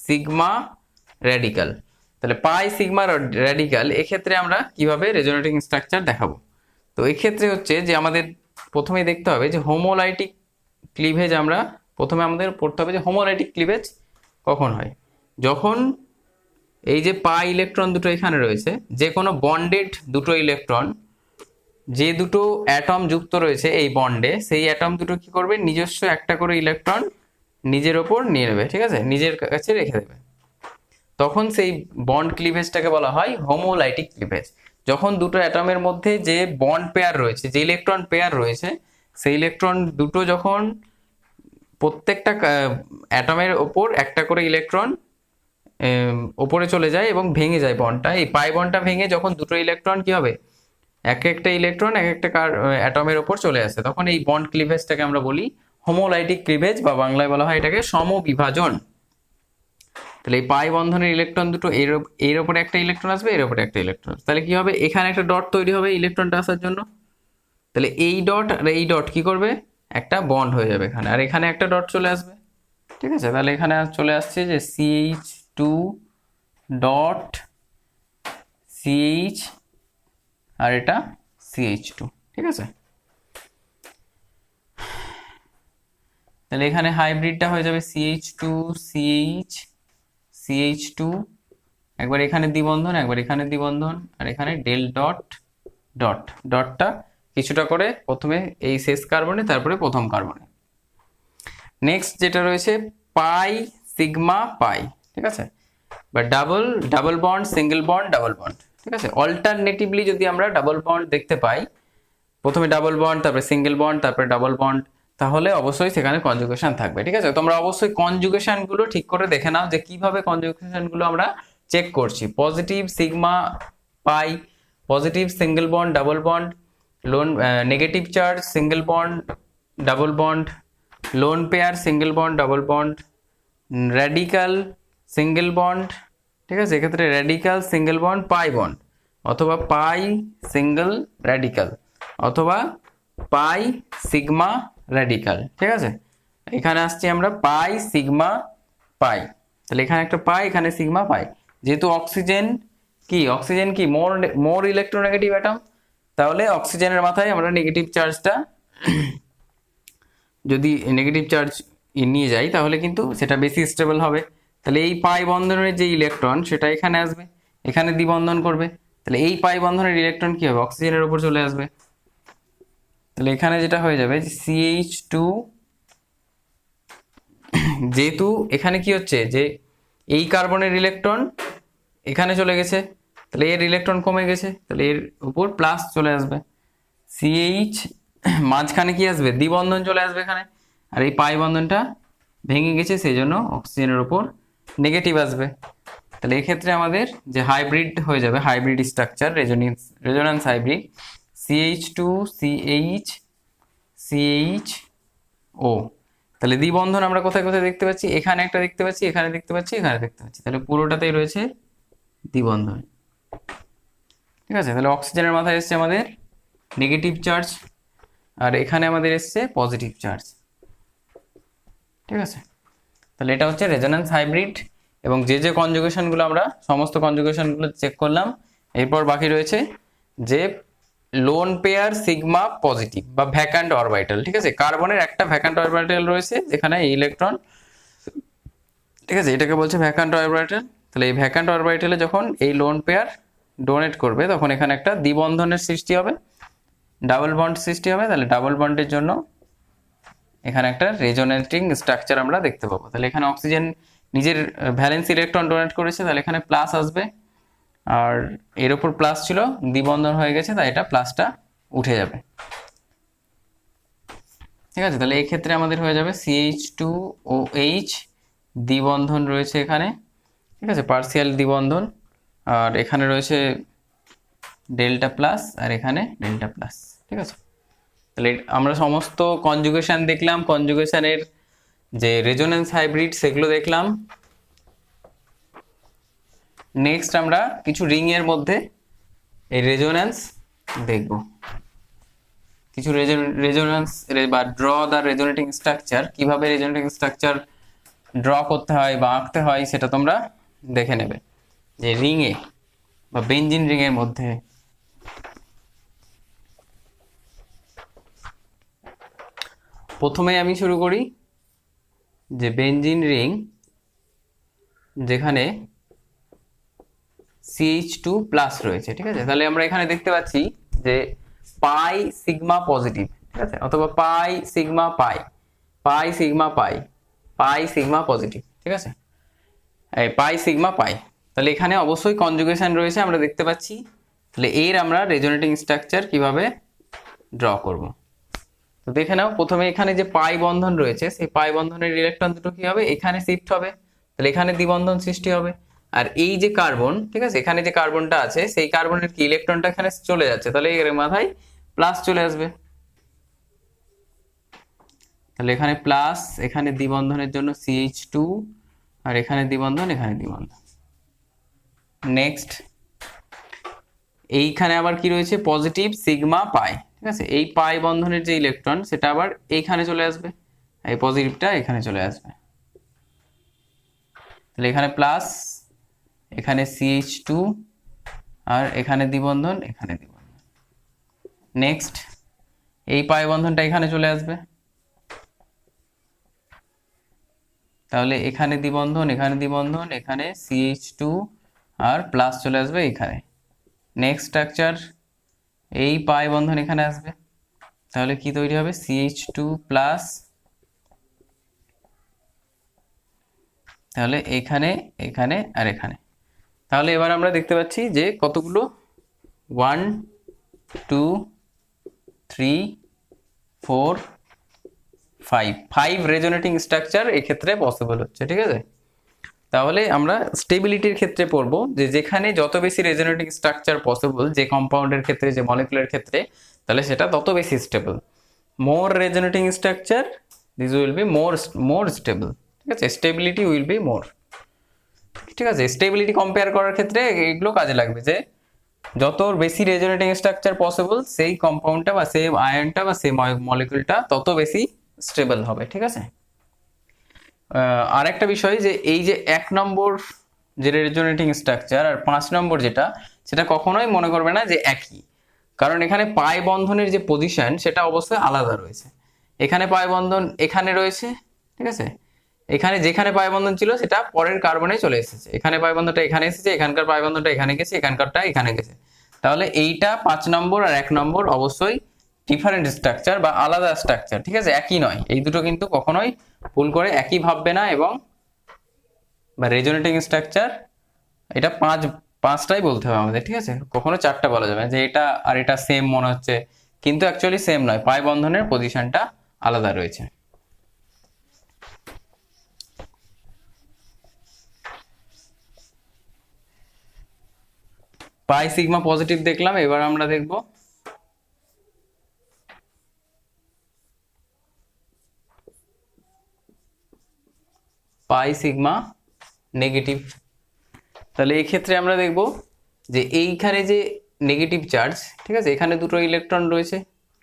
সিগমা র্যাডিক্যাল। তাহলে পাই সিগমা র্যাডিক্যাল এক্ষেত্রে আমরা কিভাবে রেজোনেটিং স্ট্রাকচার দেখাবো, তো এক্ষেত্রে হচ্ছে যে আমাদের প্রথমেই দেখতে হবে যে হোমোলাইটিক ক্লিভেজ, আমরা প্রথমে আমাদের পড়তে হবে যে হোমোলাইটিক ক্লিভেজ কখন হয়, যখন এই যে পাই ইলেকট্রন দুটো এখানে রয়েছে, যে কোনো বন্ডেড দুটো ইলেকট্রন, যে দুটো অ্যাটম যুক্ত রয়েছে এই বন্ডে, সেই অ্যাটম দুটো কি করবে, নিজস্ব একটা করে ইলেকট্রন নিজের ওপর নিয়ে নেবে, ঠিক আছে, নিজের কাছে রেখে দেবে, তখন সেই বন্ড ক্লিভেজটাকে বলা হয় হোমোলাইটিক ক্লিভেজ। যখন দুটো অ্যাটমের মধ্যে যে বন্ড পেয়ার রয়েছে, যে ইলেকট্রন পেয়ার রয়েছে, সেই ইলেকট্রন দুটো যখন প্রত্যেকটা অ্যাটমের ওপর একটা করে ইলেকট্রন ওপরে চলে যায় এবং ভেঙে যায় বন্ডটা, এই পাই বন্ডটা ভেঙে যখন দুটো ইলেকট্রন কি হবে, এক একটা ইলেকট্রন এক একটা অ্যাটমের ওপর চলে আসে, তখন এই বন্ড ক্লিভেজটাকে আমরা বলি হোমোলাইটিক ক্লিভেজ, বা বাংলায় বলা হয় এটাকে সমবিভাজন। তাহলে এই পাই বন্ধনের ইলেকট্রন দুটো এর ওপরে একটা ইলেকট্রন আসবে, এর ওপরে একটা ইলেকট্রন, তাহলে কি হবে, এখানে একটা ডট তৈরি হবে ইলেকট্রনটা আসার জন্য, তাহলে এই ডট আর এই ডট কি করবে, একটা বন্ড হয়ে যাবে এখানে, আর এখানে একটা ডট চলে আসবে, ঠিক আছে। তাহলে এখানে চলে আসছে যে CH2 ডট CH আর এটা CH2, ঠিক আছে। তাহলে এখানে হাইব্রিডটা হয়ে যাবে CH2 CH2, একবার এখানে দ্বিবন্ধন, একবার এখানে দ্বিবন্ধন, আর এখানে ডেল ডট ডট, ডটটা কিছুটা করে প্রথমে এই শেষ কার্বনে, তারপরে প্রথম কার্বনে। নেক্সট যেটা রয়েছে পাই সিগমা পাই, ঠিক আছে। বা double double bond, single bond, double bond, ঠিক আছে। অল্টারনেটিভলি যদি আমরা ডাবল বন্ড দেখতে পাই, প্রথমে ডাবল বন্ড, তারপরে সিঙ্গেল বন্ড, তারপরে ডাবল বন্ড, তাহলে অবশ্যই সেখানে কনজুগেশন থাকবে, ঠিক আছে। তোমরা অবশ্যই কনজুগেশন গুলো ঠিক করে দেখে নাও যে কিভাবে কনজুগেশন গুলো আমরা চেক করছি। Positive sigma pi, positive single bond double bond, lone negative charge single bond double bond, lone pair single bond double bond, radical single bond, ঠিক আছে। এক্ষেত্রে radical single bond pi bond, অথবা pi single radical, অথবা পাই sigma radical, ঠিক আছে। এখানে আসছি আমরা পাই সিগমা পাই, তাহলে এখানে একটা পাই, এখানে সিগমা পাই। যেহেতু অক্সিজেন কি মোর ইলেকট্রোনেগেটিভ অ্যাটম, তাহলে অক্সিজেনের মাথায় আমরা নেগেটিভ চার্জটা যদি নেগেটিভ চার্জ নিয়ে যাই তাহলে কিন্তু সেটা বেশি স্টেবল হবে। তাহলে এই পাই বন্ধনের যে ইলেকট্রন সেটা এখানে আসবে, এখানে দ্বিবন্ধন করবে, তাহলে এই পাই বন্ধনের ইলেকট্রন কি হবে, অক্সিজেনের উপর চলে আসবে। তাহলে এখানে যেটা হয়ে যাবে যে CH2, যেহেতু এখানে কি হচ্ছে যে এই কার্বনের ইলেকট্রন এখানে চলে গেছে, তাহলে এর ইলেকট্রন কমে গেছে, তাহলে এর উপর প্লাস চলে আসবে। CH মাঝখানে কি আসবে, দ্বিবন্ধন চলে আসবে এখানে, আর এই পাই বন্ধনটা ভেঙে গেছে, সেই জন্য অক্সিজেনের উপর নেগেটিভ আসবে। তাহলে এক্ষেত্রে আমাদের যে হাইব্রিড হয়ে যাবে, hybrid structure, resonance hybrid, CH2 CH CHO। তাহলে দ্বিবন্ধন আমরা কোথায় কোথায় দেখতে পাচ্ছি, এখানে একটা দেখতে পাচ্ছি, এখানে দেখতে পাচ্ছি, এখানে দেখতে পাচ্ছি, তাহলে পুরোটাতেই রয়েছে দ্বিবন্ধন, ঠিক আছে। তাহলে অক্সিজেনের মাথায় এসছে আমাদের নেগেটিভ চার্জ, আর এখানে আমাদের এসছে পজিটিভ চার্জ, ঠিক আছে। তাহলে এটা হচ্ছে রেজোন্যান্স হাইব্রিড, এবং যে কনজুগেশনগুলো আমরা সমস্ত কনজুগেশনগুলো চেক করলাম, এরপর বাকি রয়েছে যে লোন পেয়ার সিগমা পজিটিভ বা ভ্যাকান্ট অরবিটাল, ঠিক আছে। কার্বনের একটা ভ্যাকান্ট অরবিটাল রয়েছে যেখানে ইলেকট্রন, ঠিক আছে, এটাকে বলছে ভ্যাকান্ট অরবিটাল। তাহলে এই ভ্যাকান্ট অরবিটালে যখন এই লোন পেয়ার ডোনেট করবে তখন এখানে একটা দ্বিবন্ধনের সৃষ্টি হবে, ডাবল বন্ড সৃষ্টি হবে। তাহলে ডাবল বন্ডের জন্য এখানে একটা রেজোনেটিং স্ট্রাকচার আমরা দেখতে পাবো। তাহলে এখানে অক্সিজেন নিজের ভ্যালেন্স ইলেকট্রন ডোনেট করেছে, তাহলে এখানে প্লাস আসবে, আর এর উপর প্লাস ছিল, দ্বিবন্ধন হয়ে গেছে, তাই এটা প্লাসটা উঠে যাবে, ঠিক আছে। তাহলে এই ক্ষেত্রে আমাদের হয়ে যাবে CH2OH, দ্বিবন্ধন রয়েছে এখানে, ঠিক আছে, পার্সিয়াল দ্বিবন্ধন, আর এখানে রয়েছে ডেল্টা প্লাস, আর এখানে ডেল্টা প্লাস, ঠিক আছে। তাহলে আমরা সমস্ত কনজুগেশন দেখলাম, কনজুগেশনের যে রেজোনেন্স হাইব্রিড সেগুলো দেখলাম। নেক্সট আমরা কিছু রিং এর মধ্যে এই রেজোনেন্স দেখব, কিছু রেজোনেন্স বা ড্র দা রেজোনেটিং স্ট্রাকচার, কিভাবে রেজোনেটিং স্ট্রাকচার ড্র করতে হয় বা আঁকতে হয় সেটা তোমরা দেখে নেবে। যে রিং এ বা বেঞ্জিন রিং এর মধ্যে প্রথমে আমি শুরু করি যে বেঞ্জিন রিং, যেখানে CH2 প্লাস রয়েছে, ঠিক আছে। তাহলে আমরা এখানে দেখতে পাচ্ছি যে পাই সিগমা পজিটিভ, ঠিক আছে, অথবা পাই sigma pi, pi sigma pi, pi sigma positive, ঠিক আছে, এই পাই সিগমা পাই। তাহলে এখানে অবশ্যই কনজুগেশন রয়েছে আমরা দেখতে পাচ্ছি। তাহলে এর আমরা রেজোনেটিং স্ট্রাকচার কিভাবে ড্র করব, তো দেখে নাও। প্রথমে এখানে যে পাই বন্ধন রয়েছে, সেই পাই বন্ধনের ইলেকট্রন দুটো কি হবে, এখানে শিফট হবে, তাহলে এখানে দ্বিবন্ধন সৃষ্টি হবে। আর এই যে কার্বন, ঠিক আছে, এখানে যে কার্বনটা আছে সেই কার্বনের কি ইলেকট্রনটা এখানে চলে যাচ্ছে, তাহলে এর মাথায় প্লাস চলে আসবে, তাহলে এখানে প্লাস, এখানে দ্বিবন্ধনের জন্য CH2, আর এখানে দ্বিবন্ধন, এখানে দ্বিবন্ধন। নেক্সট এইখানে আবার কি রয়েছে, পজিটিভ সিগমা পাই, ঠিক আছে। এই পাই বন্ধনের যে ইলেকট্রন সেটা আবার এইখানে চলে আসবে, এই পজিটিভটা এখানে চলে আসবে, তাহলে এখানে প্লাস, এখানে CH2, আর এখানে দ্বিবন্ধন, এখানে দ্বিবন্ধন। নেক্সট এই পাই বন্ধনটা এখানে চলে আসবে, তাহলে এখানে দ্বিবন্ধন, এখানে দ্বিবন্ধন, এখানে CH2, আর প্লাস চলে আসবে এখানে। নেক্সট স্ট্রাকচার, এই পাই বন্ধন এখানে আসবে, তাহলে কি তৈরি হবে, CH2 প্লাস, তাহলে এখানে, এখানে আর এখানে। তাহলে এবার আমরা দেখতে পাচ্ছি যে কতগুলো 1 2 3 4 5 রেজোনেটিং স্ট্রাকচার এক্ষেত্রে পসিবল হচ্ছে, ঠিক আছে। তাহলে আমরা স্টেবিলিটির ক্ষেত্রে পড়বো যে যেখানে যত বেশি রেজোনেটিং স্ট্রাকচার পসিবল যে কম্পাউন্ডের ক্ষেত্রে, যে মলিকুলার ক্ষেত্রে, তাহলে সেটা তত বেশি stable. More resonating structure this will be more stable, ঠিক আছে। স্টেবিলিটি উইল বি মোর, ঠিক আছে। স্টেবিলিটি কম্পেয়ার করার ক্ষেত্রে এগুলো কাজে লাগবে যে যত বেশি রেজোনেটিং স্ট্রাকচার পসিবল সেই কম্পাউন্ডটা বা সেই আয়নটা বা সেই মলিকুলটা তত বেশি স্টেবল হবে, ঠিক আছে। আর একটা বিষয় যে এই যে 1 নম্বর যে রেজোনেটিং স্ট্রাকচার আর 5 নম্বর যেটা, সেটা কখনোই মনে করবে না যে একই, কারণ এখানে পাই বন্ধনের যে পজিশন সেটা অবশ্যই আলাদা রয়েছে। এখানে পাই বন্ধন এখানে রয়েছে, ঠিক আছে। এখানে যেখানে পাই বন্ধন ছিল সেটা পরের কার্বনে চলে এসেছে, এখানে পাই বন্ধনটা এখানে এসেছে, এখানকার পাই বন্ধনটা এখানে গেছে, এখানকারটা এখানে গেছে। তাহলে এইটা 5 নম্বর আর 1 নম্বর অবশ্যই ডিফারেন্ট স্ট্রাকচার বা আলাদা স্ট্রাকচার, ঠিক আছে, একই নয়। এই দুটো কিন্তু কখনোই ভুল করে একই ভাববে না, এবং বা রেজোনেটিং স্ট্রাকচার এটা পাঁচটাই বলতে হবে আমাদের, ঠিক আছে। কখনো 4টা বলা যাবে না যে এটা আর এটা সেম মনে হচ্ছে, কিন্তু অ্যাকচুয়ালি সেম নয়, পাই বন্ধনের পজিশনটা আলাদা রয়েছে। পাই সিগমা পজিটিভ দেখলাম, এবার আমরা দেখব পাই সিগমা নেগেটিভ। তাহলে এই ক্ষেত্রে আমরা দেখব যে এইখানে যে নেগেটিভ চার্জ, ঠিক আছে, এখানে দুটো ইলেকট্রন রয়েছে,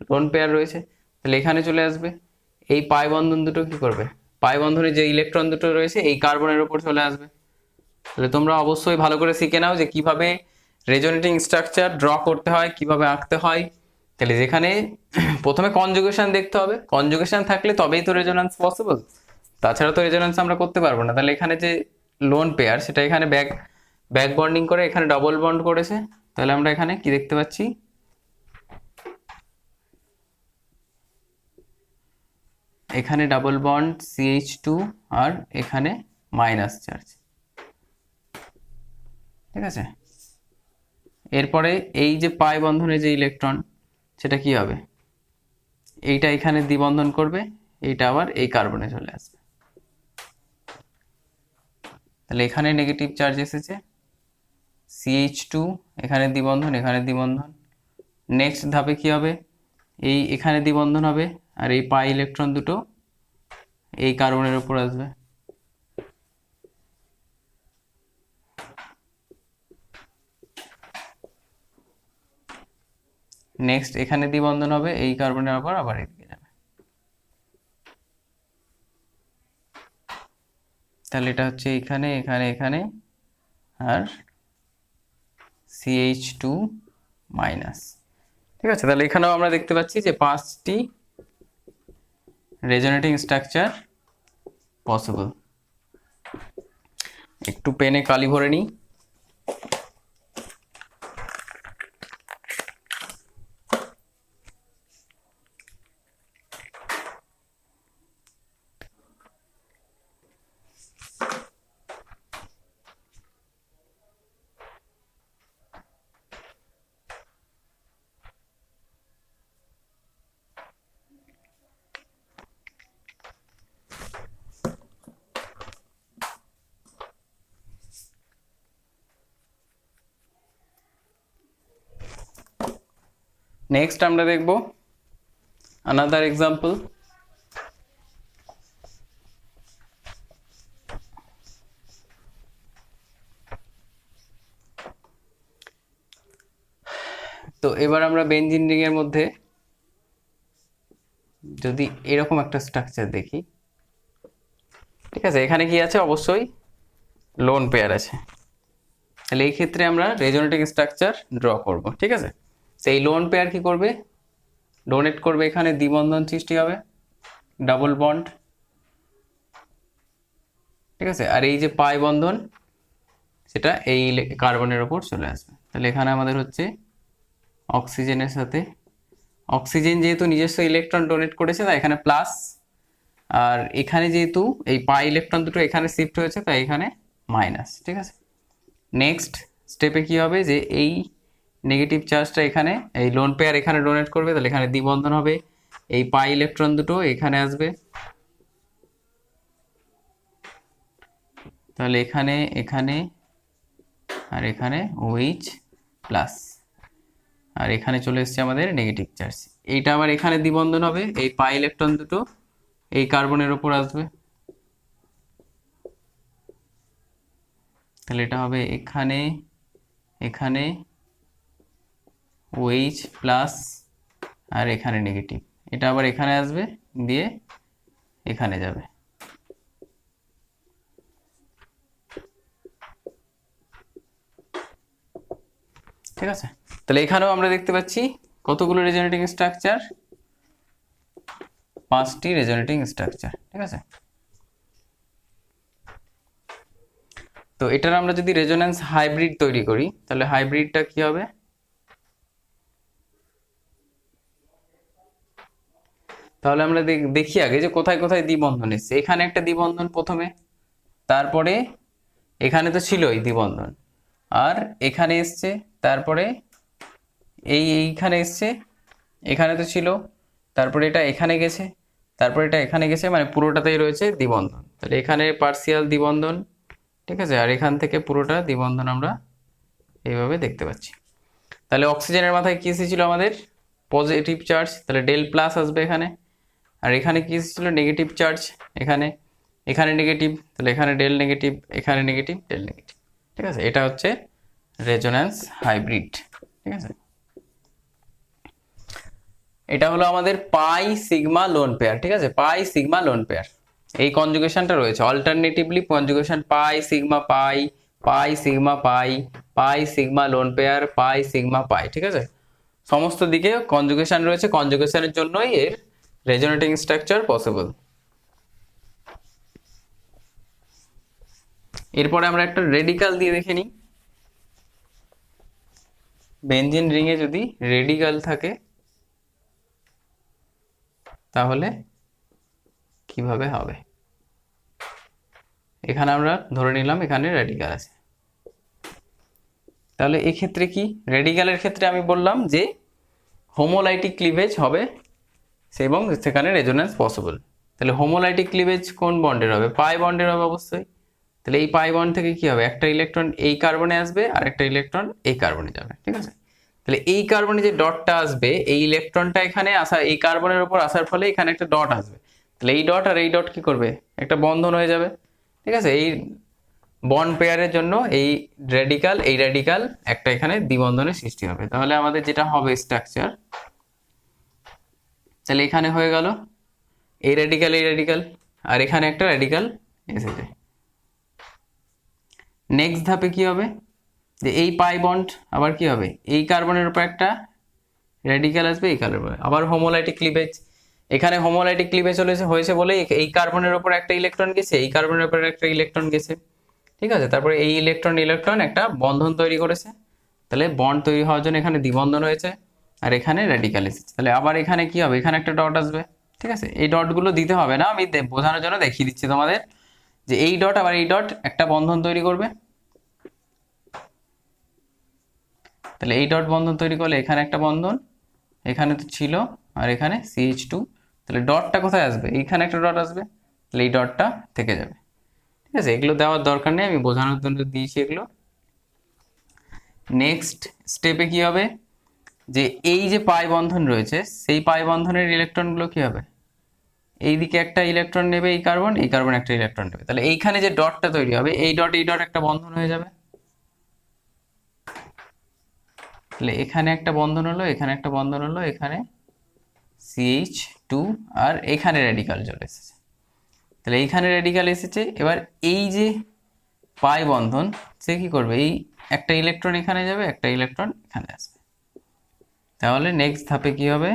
লোন পেয়ার রয়েছে, তাহলে এখানে চলে আসবে। এই পাই বন্ধন দুটো কি করবে, পাই বন্ধনে যে ইলেকট্রন দুটো রয়েছে এই কার্বনের উপর চলে আসবে। তাহলে তোমরা অবশ্যই ভালো করে শিখে নাও যে কিভাবে রেজোনেটিং স্ট্রাকচার ড্র করতে হয়, কিভাবে আঁকতে হয়। তাহলে যেখানে প্রথমে কনজুগেশন দেখতে হবে, কনজুগেশন থাকলে তবেই তো রেজোন্যান্স পসিবল, তাছাড়া তো রেজোন্যান্স আমরা করতে পারবো না। তাহলে এখানে যে লোন পেয়ার সেটা এখানে ব্যাক বন্ডিং করে এখানে ডবল বন্ড করেছে, তাহলে আমরা এখানে কি দেখতে পাচ্ছি, এখানে ডাবল বন্ড CH2 আর এখানে মাইনাস চার্জ, ঠিক আছে। এরপরে এই যে পাই বন্ধনে যে ইলেকট্রন সেটা কি হবে, এইটা এখানে দ্বিবন্ধন করবে, এইটা আবার এই কার্বনে চলে আসবে। তাহলে এখানে নেগেটিভ চার্জ এসেছে, CH2 এখানে দ্বিবন্ধন, এখানে দ্বিবন্ধন। নেক্সট ধাপে কি হবে, এই এখানে দ্বিবন্ধন হবে আর এই পাই ইলেকট্রন দুটো এই কার্বনের উপর আসবে। নেক্সট এখানে দ্বিবন্ধন হবে এই কার্বনের উপর, আবার এদিকে যাবে। তাহলে এটা হচ্ছে এখানে এখানে এখানে আর CH2 মাইনাস, ঠিক আছে। তাহলে এখানেও আমরা দেখতে পাচ্ছি যে 5টি রেজোনেটিং স্ট্রাকচার পসিবল। একটু পেনে কালি ভরে নিই। নেক্সট আমরা দেখব another example. তো এবার আমরা বেনজিন রিং এর মধ্যে যদি এরকম একটা স্ট্রাকচার দেখি, ঠিক আছে, এখানে কি আছে, অবশ্যই লোন পেয়ার আছে। তাহলে এই ক্ষেত্রে আমরা রেজোনেটিং স্ট্রাকচার ড্র করব, ঠিক আছে। তো এই লোন পেয়ার কি করবে, ডোনেট করবে, এখানে দ্বিবন্ধন সৃষ্টি হবে, ডাবল বন্ড, ঠিক আছে। আর এই যে পাই বন্ধন সেটা এই কার্বনের উপর চলে আসবে। তাহলে এখানে আমাদের হচ্ছে অক্সিজেনের সাথে, অক্সিজেন যেহেতু নিজস্ব ইলেকট্রন ডোনেট করেছে তাই এখানে প্লাস, আর এখানে যেহেতু এই পাই ইলেকট্রন দুটো এখানে শিফট হয়েছে তাই এখানে মাইনাস, ঠিক আছে। নেক্সট স্টেপে কি হবে যে এই নেগেটিভ চার্জটা এখানে এই লোন পেয়ার এখানে ডোনেট করবে, তাহলে এখানে দ্বিবন্ধন হবে, এই পাই ইলেকট্রন দুটো এখানে আসবে, তাহলে এখানে এখানে আর এখানে OH প্লাস, আর এখানে চলে এসছে আমাদের নেগেটিভ চার্জ। এইটা আবার এখানে দ্বিবন্ধন হবে, এই পাই ইলেকট্রন দুটো এই কার্বনের ওপর আসবে, তাহলে এটা হবে এখানে এখানে OH প্লাস আর এখানে নেগেটিভ, এটা আবার এখানে আসবে দিয়ে এখানে যাবে। ঠিক আছে, তাহলে এখানেও আমরা দেখতে পাচ্ছি কতগুলো রেজোনেটিং স্ট্রাকচার, 5টি রেজোনেটিং স্ট্রাকচার। ঠিক আছে, তো এটার আমরা যদি রেজোন্যান্স হাইব্রিড তৈরি করি তাহলে হাইব্রিডটা কি হবে, তাহলে আমরা দেখি আগে যে কোথায় কোথায় দ্বিবন্ধন এসছে। এখানে একটা দ্বিবন্ধন প্রথমে, তারপরে এখানে তো ছিলই দ্বিবন্ধন, আর এখানে এসছে, তারপরে এইখানে এসছে, এখানে তো ছিল, তারপরে এটা এখানে গেছে, তারপরে এটা এখানে গেছে, মানে পুরোটাতেই রয়েছে দ্বিবন্ধন। তাহলে এখানে পার্সিয়াল দ্বিবন্ধন, ঠিক আছে, আর এখান থেকে পুরোটা দ্বিবন্ধন আমরা এইভাবে দেখতে পাচ্ছি। তাহলে অক্সিজেনের মাথায় কি এসেছিল আমাদের পজিটিভ চার্জ, তাহলে ডেল প্লাস আসবে এখানে, আর এখানে কি এসেছিল নেগেটিভ চার্জ, এখানে এখানে নেগেটিভ, তাহলে এখানে ডেল নেগেটিভ, এখানে নেগেটিভ, ডেল নেগেটিভ। ঠিক আছে, এটা হচ্ছে রেজোন্যান্স হাইব্রিড। ঠিক আছে, এটা হলো আমাদের পাই সিগমা লোন পেয়ার। ঠিক আছে, পাই সিগমা লোন পেয়ার, এই কনজুগেশনটা রয়েছে alternatively conjugation pi sigma pi, pi sigma pi, pi sigma lone pair, pi sigma pi. ঠিক আছে, সমস্ত দিকে কনজুগেশন রয়েছে, কনজুগেশনের জন্যই এর রেজোনেটিং স্ট্রাকচার পসিবল। এরপরে আমরা একটা রেডিকাল দিয়ে দেখে নিই। বেনজিন রিংয়ে যদি রেডিকাল থাকে তাহলে কিভাবে হবে, এখানে আমরা ধরে নিলাম এখানে রেডিকাল আছে, তাহলে এক্ষেত্রে কি, রেডিকালের ক্ষেত্রে আমি বললাম যে হোমোলাইটিক ক্লিভেজ হবে এবং সেখানে রেজোন্যান্স পসিবল। তাহলে হোমোলাইটিক ক্লিভেজ কোন বন্ডের হবে, পাই বন্ডের হবে অবশ্যই। তাহলে এই পাই বন্ড থেকে কি হবে, একটা ইলেকট্রন এই কার্বনে আসবে আর একটা ইলেকট্রন এই কার্বনে যাবে। ঠিক আছে, তাহলে এই কার্বনে যে ডটটা আসবে, এই ইলেকট্রনটা এখানে আসা, এই কার্বনের উপর আসার ফলে এখানে একটা ডট আসবে, তাহলে এই ডট আর এই ডট কি করবে, একটা বন্ধন হয়ে যাবে। ঠিক আছে, এই বন্ড পেয়ারের জন্য এই রেডিকাল একটা এখানে দ্বিবন্ধনের সৃষ্টি হবে। তাহলে আমাদের যেটা হবে স্ট্রাকচার, তাহলে এখানে হয়ে গেল এই রেডিকাল আর এখানে একটা রেডিকাল এসেছে। নেক্সট ধাপে কি হবে, যে এই পাই বন্ড আবার কি হবে, এই কার্বনের উপর একটা রেডিকাল আসবে, এই কার্বন আবার হোমোলাইটিক ক্লিভেজ, এখানে হোমোলাইটিক ক্লিভেজ হয়েছে বলে এই কার্বনের উপর একটা ইলেকট্রন গেছে, এই কার্বনের উপর একটা ইলেকট্রন গেছে। ঠিক আছে, তারপরে এই ইলেকট্রন একটা বন্ধন তৈরি করেছে, তাহলে বন্ড তৈরি হওয়ার জন্য এখানে দ্বিবন্ধন হয়েছে আর এখানে রেডিকাল এসেছে। তাহলে আবার এখানে কি হবে, এখানে একটা ডট আসবে। ঠিক আছে, এই ডটগুলো দিতে হবে না, আমি বোঝানোর জন্য দেখিয়ে দিচ্ছি তোমাদের, যে এই ডট আবার এই ডট একটা বন্ধন তৈরি করবে, তাহলে এই ডট বন্ধন তৈরি করলে এখানে একটা বন্ধন, এখানে তো ছিল, আর এখানে CH2, তাহলে ডটটা কোথায় আসবে, এইখানে একটা ডট আসবে, তাহলে এই ডটটা থেকে যাবে। ঠিক আছে, এগুলো দেওয়ার দরকার নেই, আমি বোঝানোর জন্য দিয়েছি এগুলো। নেক্সট স্টেপে কি হবে, যে এই যে পাই বন্ধন রয়েছে সেই পাই বন্ধনের ইলেকট্রনগুলো কি হবে, এইদিকে একটা ইলেকট্রন নেবে এই কার্বন একটা ইলেকট্রন নেবে, তাহলে এইখানে যে ডটটা তৈরি হবে এই ডট একটা বন্ধন হয়ে যাবে, তাহলে এখানে একটা বন্ধন হলো, এখানে একটা বন্ধন হলো, এখানে CH2 আর এখানে রেডিকাল চলে এসেছে। তাহলে এইখানে রেডিকাল এসেছে, এবার এই যে পাই বন্ধন সে কি করবে, এই একটা ইলেকট্রন এখানে যাবে, একটা ইলেকট্রন এখানে আসবে। তাহলে নেক্সট ধাপে কি হবে,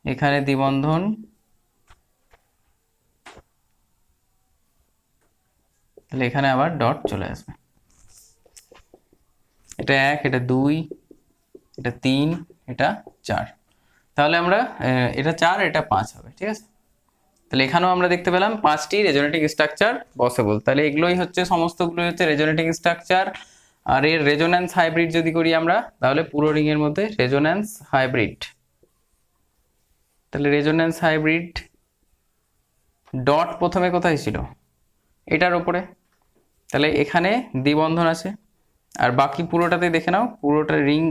এখানে দ্বিবন্ধন, তাহলে এখানে আবার ডট চলে আসবে, এটা 1, এটা 2, এটা 3, এটা 4, তাহলে আমরা এটা 4, এটা 5 হবে। ঠিক আছে, তাহলে এখানেও আমরা দেখতে পেলাম 5টি রেজোনেটিং স্ট্রাকচার পসিবল। তাহলে এগুলোই হচ্ছে সমস্তগুলোই হচ্ছে রেজোনেটিং স্ট্রাকচার। আর এর রেজোন্যান্স হাইব্রিড যদি করি আমরা, তাহলে পুরো রিং এর মধ্যে রেজোন্যান্স হাইব্রিড। তাহলে রেজোন্যান্স হাইব্রিড ডট প্রথমে কোথায় ছিল? এটার উপরে। তাহলে এখানে দ্বিবন্ধন আছে, আর বাকি পুরোটাতে দেখে নাও, পুরোটা রিং,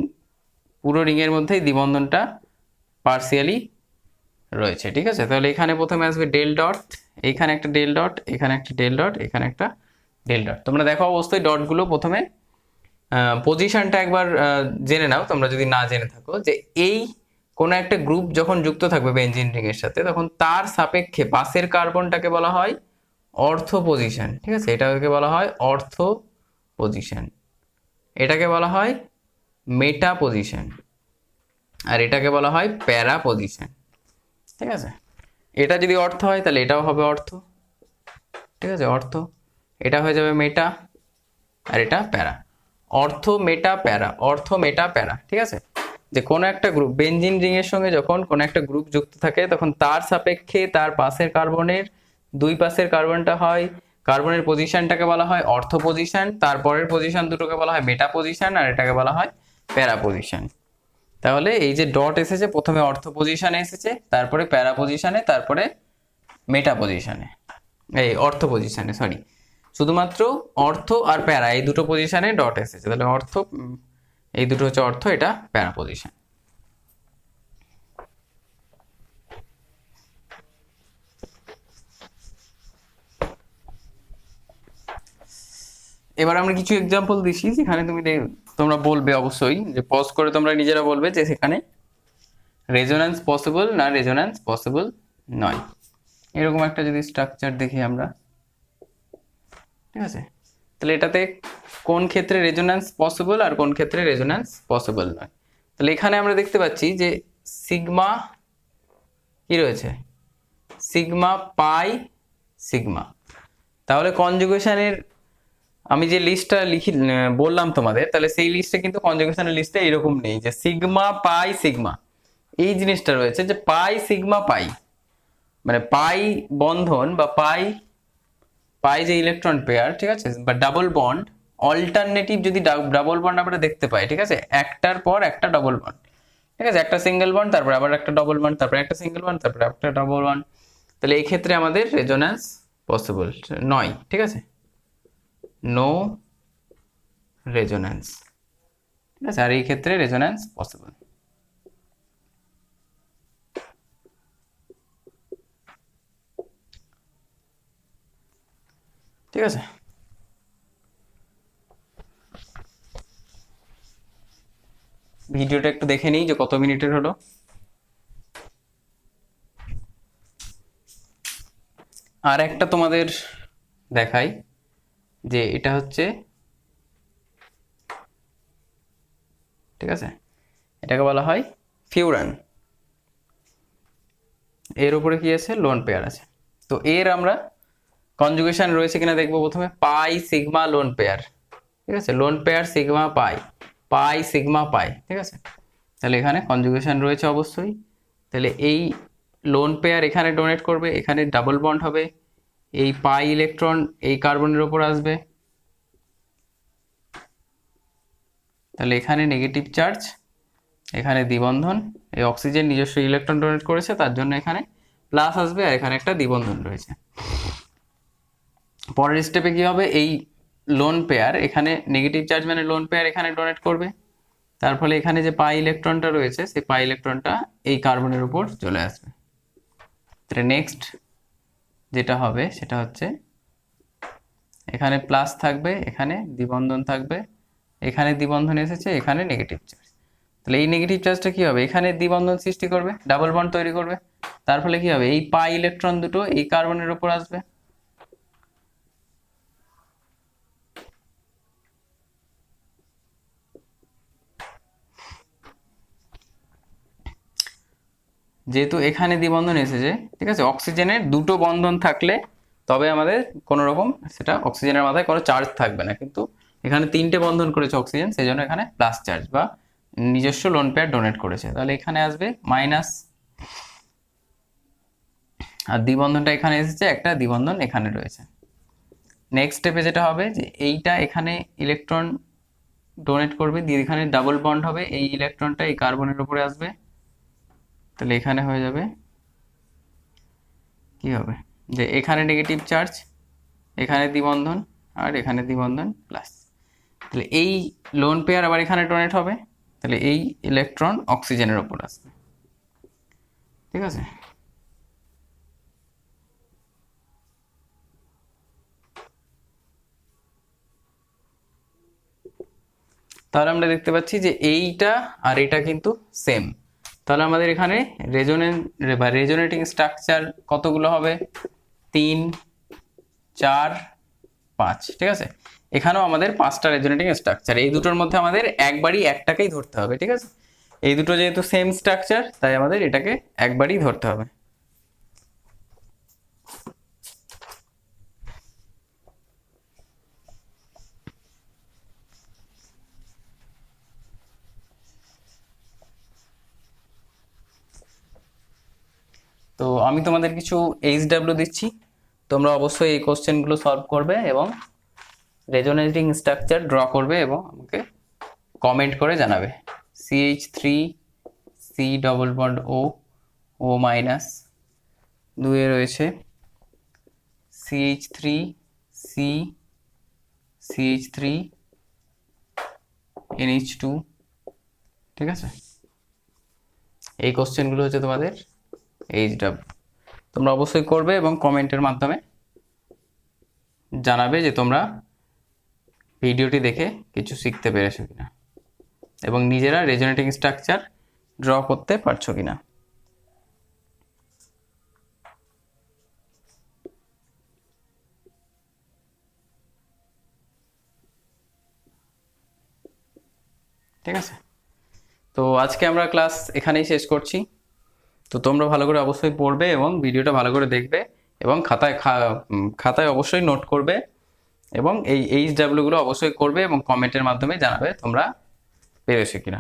পুরো রিংয়ের মধ্যেই দ্বিবন্ধনটা পার্সিয়ালি রয়েছে। ঠিক আছে, তাহলে এখানে প্রথমে আসবে ডেল ডট, এখানে একটা ডেল ডট, এখানে একটা ডেল ডট, এখানে একটা ডেল ডট। তোমরা দেখো অবশ্যই ডটগুলো প্রথমে পজিশনটা একবার জেনে নাও তোমরা যদি না জেনে থাকো, যে এই কোনো একটা গ্রুপ যখন যুক্ত থাকবে বেঞ্জিন রিং এর সাথে, তখন তার সাপেক্ষে পাশের কার্বনটাকে বলা হয় অর্থ পজিশন। ঠিক আছে, এটাকে বলা হয় অর্থ পজিশন, এটাকে বলা হয় মেটা পজিশন, আর এটাকে বলা হয় প্যারা পজিশন। ঠিক আছে, এটা যদি অর্থ হয় তাহলে এটাও হবে অর্থ। ঠিক আছে, অর্থ, এটা হয়ে যাবে মেটা, আর এটা প্যারা। অর্থ মেটা প্যারা, অর্থ মেটা প্যারা। ঠিক আছে, যে কোনো একটা গ্রুপ বেঞ্জিন রিং এর সঙ্গে যখন কোনো একটা গ্রুপ যুক্ত থাকে, তখন তার সাপেক্ষে তার পাশের কার্বনের, দুই পাশের কার্বনটা হয়, কার্বনের পজিশনটাকে বলা হয় অর্থ পজিশন, তারপরের পজিশন দুটোকে বলা হয় মেটা পজিশন, আর এটাকে বলা হয় প্যারা পজিশন। তাহলে এই যে ডট এসেছে, প্রথমে অর্থ পজিশনে এসেছে, তারপরে প্যারা পজিশনে, তারপরে মেটা পজিশনে, এই অর্থ পজিশনে, সরি, শুধুমাত্র অর্থ আর প্যারা এই দুটো পজিশনে ডট এসেছে। তাহলে অর্থ, এই দুটো হচ্ছে অর্থ, এটা প্যারা পজিশন। এবার আমরা কিছু এক্সাম্পল দিচ্ছি, যেখানে তোমরা বলবে অবশ্যই, যে পজ করে তোমরা নিজেরা বলবে যে সেখানে রেজোন্যান্স পসিবল না রেজোন্যান্স পসিবল নয়। এরকম একটা যদি স্ট্রাকচার দেখি আমরা, ঠিক আছে, তাহলে এটাতে কোন ক্ষেত্রে রেজোন্যান্স পসিবল আর কোন ক্ষেত্রে রেজোন্যান্স পসিবল নয়। তাহলে এখানে আমরা দেখতে পাচ্ছি যে সিগমা কি রয়েছে, সিগমা পাই সিগমা। তাহলে কনজুগেশনের আমি যে লিস্টটা বললাম তোমাদের, তাহলে সেই লিস্টে কিন্তু কনজুগেশনের লিস্টে এরকম নেই যে সিগমা পাই সিগমা, এই জিনিসটা রয়েছে যে পাই সিগমা পাই, মানে পাই বন্ধন বা পাই পাই যে ইলেকট্রন পেয়ার, ঠিক আছে, বা ডাবল বন্ড, অল্টারনেটিভ যদি ডাবল বন্ড আমরা দেখতে পাই, ঠিক আছে, একটার পর একটা ডাবল বন্ড, ঠিক আছে, একটা সিঙ্গেল বন্ড, তারপর আবার একটা ডাবল বন্ড, তারপর একটা সিঙ্গেল বন্ড, তারপর একটা ডাবল বন্ড, তাহলে এই ক্ষেত্রে আমাদের রেজোন্যান্স পসিবল নয়। ঠিক আছে, নো রেজোন্যান্স। ঠিক আছে, আর এই ক্ষেত্রে রেজোন্যান্স পসিবল। ঠিক আছে, ভিডিওটা একটু দেখে নিই যে কত মিনিটের হলো। আর একটা তোমাদের দেখাই, যে এটা হচ্ছে, ঠিক আছে, এটাকে বলা হয় ফিউরান, এর উপরে কি আছে, লোন পেয়ার আছে। তো এর আমরা কনজুগেশন রয়েছে কিনা দেখবো। প্রথমে পাই সিগমা লোন পেয়ার, ঠিক আছে, lone pair sigma pi, pi sigma pi, ঠিক আছে, তাহলে এখানে কনজুগেশন রয়েছে অবশ্যই। তাহলে এই লোন পেয়ার এখানে ডোনেট করবে, এখানে ডাবল বন্ড হবে, এই পাই ইলেকট্রন এই কার্বনের উপর আসবে, তাহলে এখানে নেগেটিভ চার্জ, এখানে দ্বিবন্ধন, এই অক্সিজেন নিজস্ব ইলেকট্রন ডোনেট করেছে তার জন্য এখানে প্লাস আসবে, আর এখানে একটা দ্বিবন্ধন রয়েছে। পরের স্টেপে কি হবে, এই লোন পেয়ার এখানে নেগেটিভ চার্জ মানে লোন পেয়ার এখানে ডোনেট করবে, তার ফলে এখানে যে পাই ইলেকট্রনটা রয়েছে সেই পাই ইলেকট্রনটা এই কার্বনের উপর চলে আসবে। তাহলে নেক্সট যেটা হবে সেটা হচ্ছে এখানে প্লাস থাকবে, এখানে দ্বিবন্ধন থাকবে, এখানে দ্বিবন্ধন এসেছে, এখানে নেগেটিভ চার্জ, তাহলে এই নেগেটিভ চার্জটা কি হবে, এখানে দ্বিবন্ধন সৃষ্টি করবে, ডাবল বন্ড তৈরি করবে, তার ফলে কি হবে, এই পাই ইলেকট্রন দুটো এই কার্বনের উপর আসবে, যেহেতু এখানে দ্বিবন্ধন এসেছে, ঠিক আছে, অক্সিজেনের দুটো বন্ধন থাকলে তবে আমাদের কোনো রকম সেটা অক্সিজেনের মাথায় কোনো চার্জ থাকবে না, কিন্তু এখানে তিনটে বন্ধন করেছে অক্সিজেন, সেই জন্য এখানে প্লাস চার্জ বা নিজস্ব লোন পেয়ার ডোনেট করেছে, তাহলে এখানে আসবে মাইনাস, আর দ্বিবন্ধনটা এখানে এসেছে, একটা দ্বিবন্ধন এখানে রয়েছে। নেক্সট স্টেপে যেটা হবে যে এইটা এখানে ইলেকট্রন ডোনেট করবে, দিয়ে এখানে ডাবল বন্ড হবে, এই ইলেকট্রনটা এই কার্বনের উপরে আসবে, তাহলে এখানে হয়ে যাবে কি হবে যে এখানে নেগেটিভ চার্জ, এখানে দ্বিবন্ধন, আর এখানে দ্বিবন্ধন প্লাস, তাহলে এই লোন পেয়ার আবার এখানে ডোনেট হবে, তাহলে এই ইলেকট্রন অক্সিজেনের উপর আসবে। ঠিক আছে, তাহলে আমরা দেখতে পাচ্ছি যে এইটা আর এটা কিন্তু সেম। তাহলে আমাদের এখানে রেজোনেটিং স্ট্রাকচার কতগুলো হবে? 3, 4, 5। ঠিক আছে, এখানেও আমাদের 5টা রেজোনেটিং স্ট্রাকচার, এই দুটোর মধ্যে আমাদের একবারই একটাকেই ধরতে হবে। ঠিক আছে, এই দুটো যেহেতু সেম স্ট্রাকচার তাই আমাদের এটাকে একবারই ধরতে হবে। তো আমি তোমাদের কিছু এইচডাব্লিউ দিচ্ছি, তোমরা অবশ্যই এই কোশ্চেনগুলো সলভ করবে এবং রেজোনেটিং স্ট্রাকচার ড্র করবে এবং আমাকে কমেন্ট করে জানাবে। CH3 C double bond O minus, 2 রয়েছে CH3 C CH3 NH2। ঠিক আছে, এই কোশ্চেনগুলো হচ্ছে তোমাদের এইচডাব্লিউ। তোমরা অবশ্যই করবে এবং কমেন্টের মাধ্যমে জানাবে যে তোমরা ভিডিওটি দেখে কিছু শিখতে পেরেছো কিনা এবং নিজেরা রেজোনেটিং স্ট্রাকচার ড্র করতে পারছো কিনা। ঠিক আছে, তো আজকে আমরা ক্লাস এখানেই শেষ করছি। তো তোমরা ভালো করে অবশ্যই পড়বে এবং ভিডিওটা ভালো করে দেখবে এবং খাতায় অবশ্যই নোট করবে এবং এই এইচডাব্লিউ গুলো অবশ্যই করবে এবং কমেন্টের মাধ্যমে জানাবে তোমরা পেরেছো কিনা।